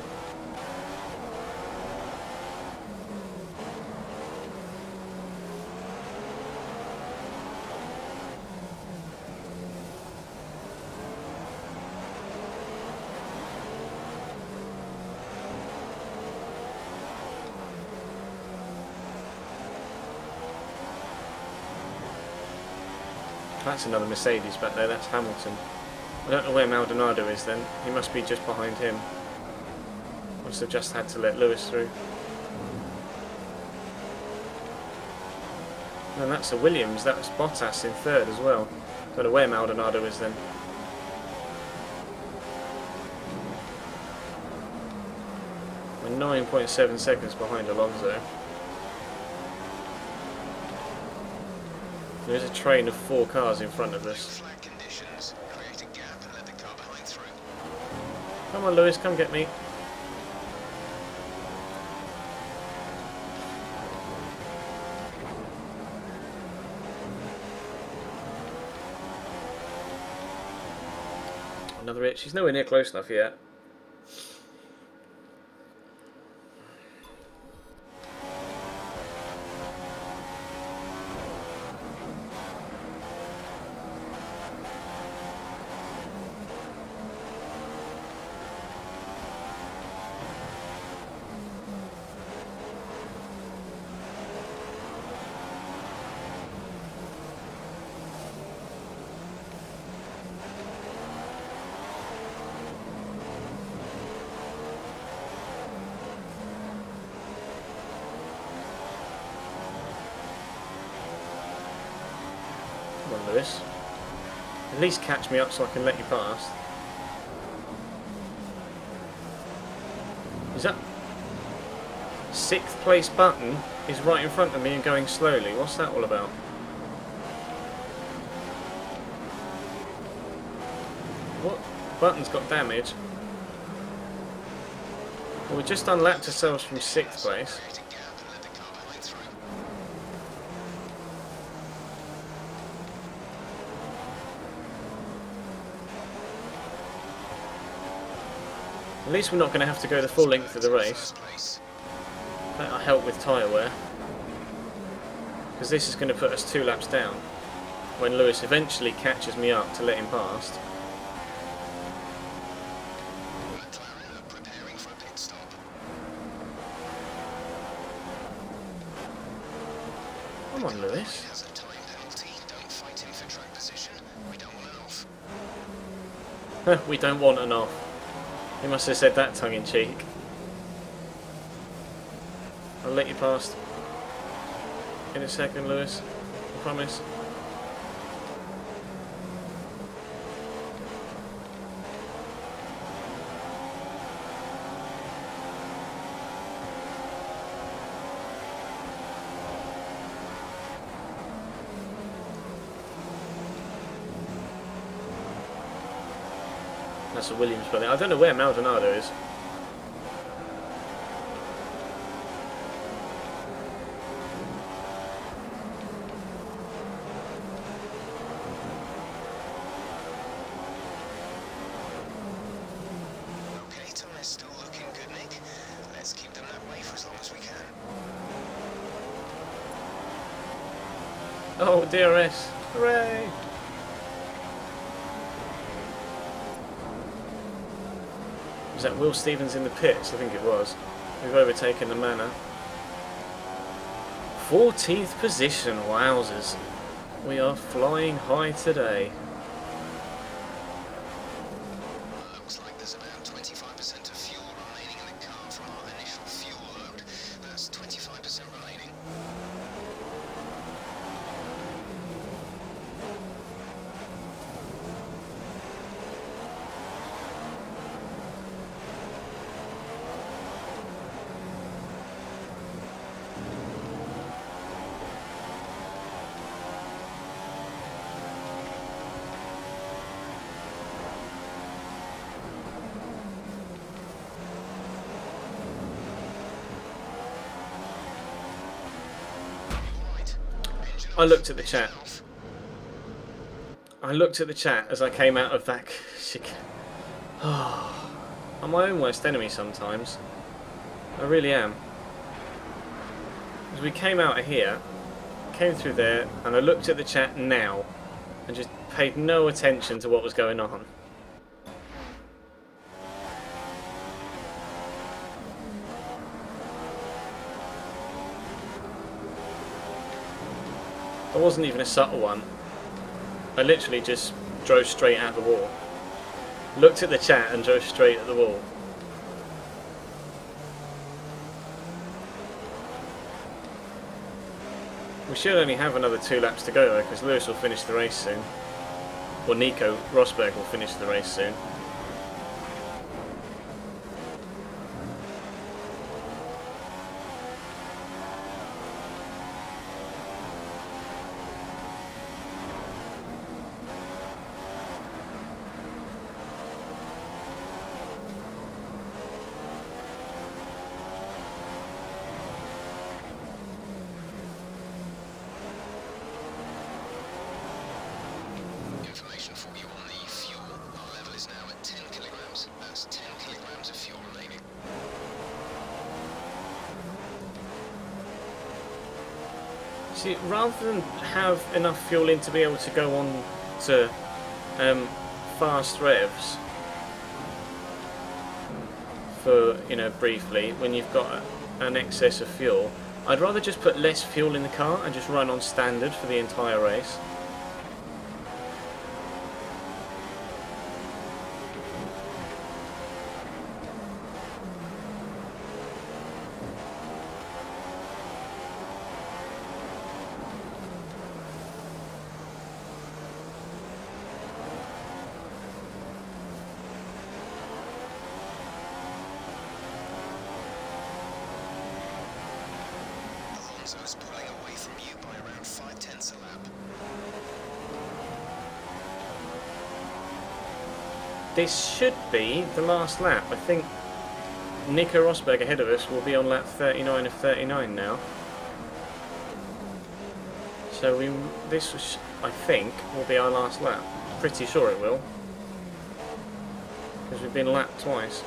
That's another Mercedes back there, that's Hamilton. I don't know where Maldonado is then. He must be just behind him. Must have just had to let Lewis through. And that's a Williams, that was Bottas in third as well. Don't know where Maldonado is then. We're 9.7 seconds behind Alonso. There's a train of 4 cars in front of us. Come on, Lewis, come get me. Another itch. He's nowhere near close enough yet. Come on, Lewis. At least catch me up so I can let you past. Is that... 6th place Button is right in front of me and going slowly. What's that all about? What? Button's got damage. Well, we just unlapped ourselves from 6th place. At least we're not going to have to go the full length of the race. That'll help with tyre wear. Because this is going to put us 2 laps down. When Lewis eventually catches me up to let him past. Come on, Lewis. We don't want an off. He must have said that tongue in cheek. I'll let you past in a second, Lewis. I promise. That's a Williams brother. I don't know where Maldonado is. Okay, tyres still looking good, Nick. Let's keep them that way for as long as we can. Oh, DRS. Hooray! Was that Will Stevens in the pits? I think it was. We've overtaken the Manor. 14th position, wowzers. We are flying high today. Looks like there's about 25% of fuel remaining in the car from our initial fuel load. That's 25% remaining. I looked at the chat. I looked at the chat as I came out of that. I'm my own worst enemy sometimes. I really am. As we came out of here, came through there, and I looked at the chat now and just paid no attention to what was going on. It wasn't even a subtle one. I literally just drove straight at the wall. Looked at the chat and drove straight at the wall. We should only have another 2 laps to go though, because Lewis will finish the race soon. Or Nico Rosberg will finish the race soon. Information for you on the fuel. Our level is now at 10 kilograms. That's 10 kilograms of fuel remaining. See, rather than have enough fuel in to be able to go on to fast revs for, you know, briefly, when you've got an excess of fuel, I'd rather just put less fuel in the car and just run on standard for the entire race. Alonso's pulling away from you by around 5/10 a lap. This should be the last lap. I think Nico Rosberg ahead of us will be on lap 39 of 39 now. So this was, I think, will be our last lap. Pretty sure it will, because we've been lapped twice.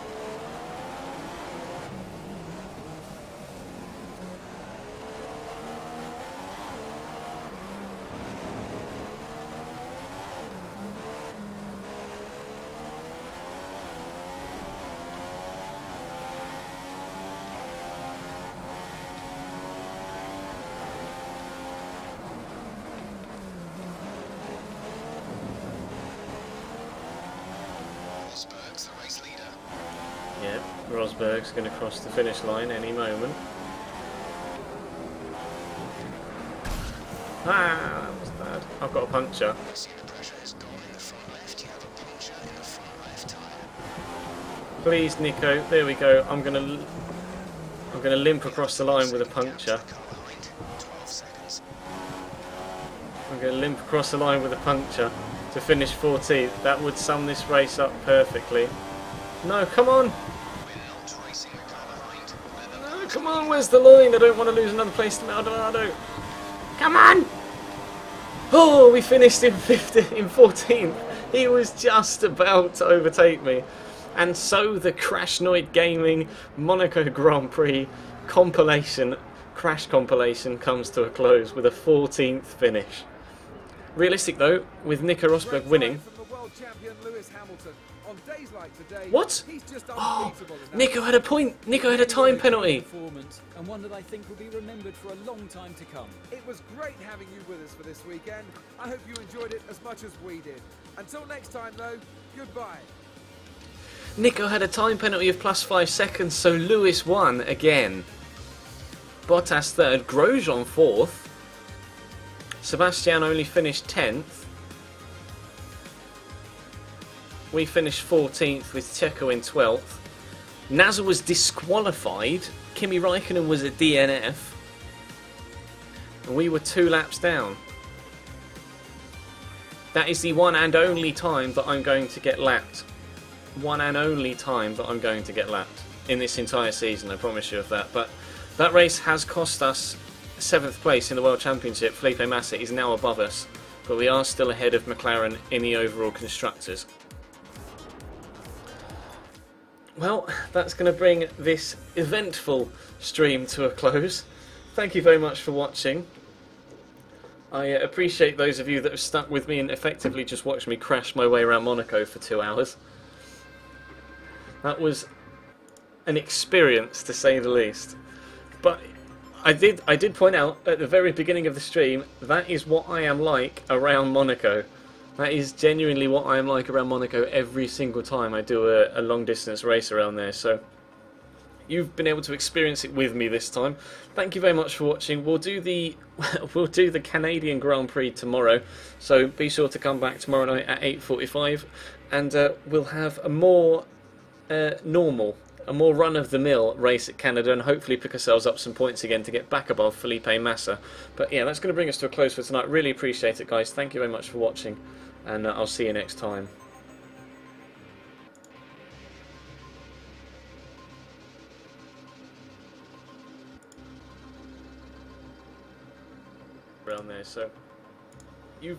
Rosberg's the race leader. Yeah, Rosberg's going to cross the finish line any moment. Ah, that was bad. I've got a puncture. Please, Nico. There we go. I'm gonna limp across the line with a puncture. I'm gonna limp across the line with a puncture to finish 14th. That would sum this race up perfectly. No, come on. No, come on. Where's the line? I don't want to lose another place to Maldonado. Come on. Oh, we finished in 14th. He was just about to overtake me. And so the ChesnoidPlays Gaming Monaco Grand Prix compilation, crash compilation, comes to a close with a 14th finish. Realistic though, with Nico Rosberg winning. What? Oh, Nico had a point. Nico had a time penalty. And one that I think will be remembered for a long time to come. It was great having you with us for this weekend. I hope you enjoyed it as much as we did. Until next time though, goodbye. Nico had a time penalty of +5 seconds, so Lewis won again. Bottas third, Grosjean fourth. Sebastian only finished 10th. We finished 14th with Checo in 12th. Nasser was disqualified. Kimi Raikkonen was a DNF. And we were 2 laps down. That is the one and only time that I'm going to get lapped. One and only time that I'm going to get lapped in this entire season, I promise you of that. But that race has cost us 7th place in the World Championship. Felipe Massa is now above us, but we are still ahead of McLaren in the overall constructors. Well, that's going to bring this eventful stream to a close. Thank you very much for watching. I appreciate those of you that have stuck with me and effectively just watched me crash my way around Monaco for 2 hours. That was an experience, to say the least. But I did point out at the very beginning of the stream, that is what I am like around Monaco. That is genuinely what I am like around Monaco every single time I do a long distance race around there. So you've been able to experience it with me this time. Thank you very much for watching. We'll do the Canadian Grand Prix tomorrow, so be sure to come back tomorrow night at 8:45, and we'll have a more normal, a more run-of-the-mill race at Canada, and hopefully pick ourselves up some points again to get back above Felipe Massa. But yeah, that's going to bring us to a close for tonight. Really appreciate it, guys. Thank you very much for watching, and I'll see you next time. Around there, so you've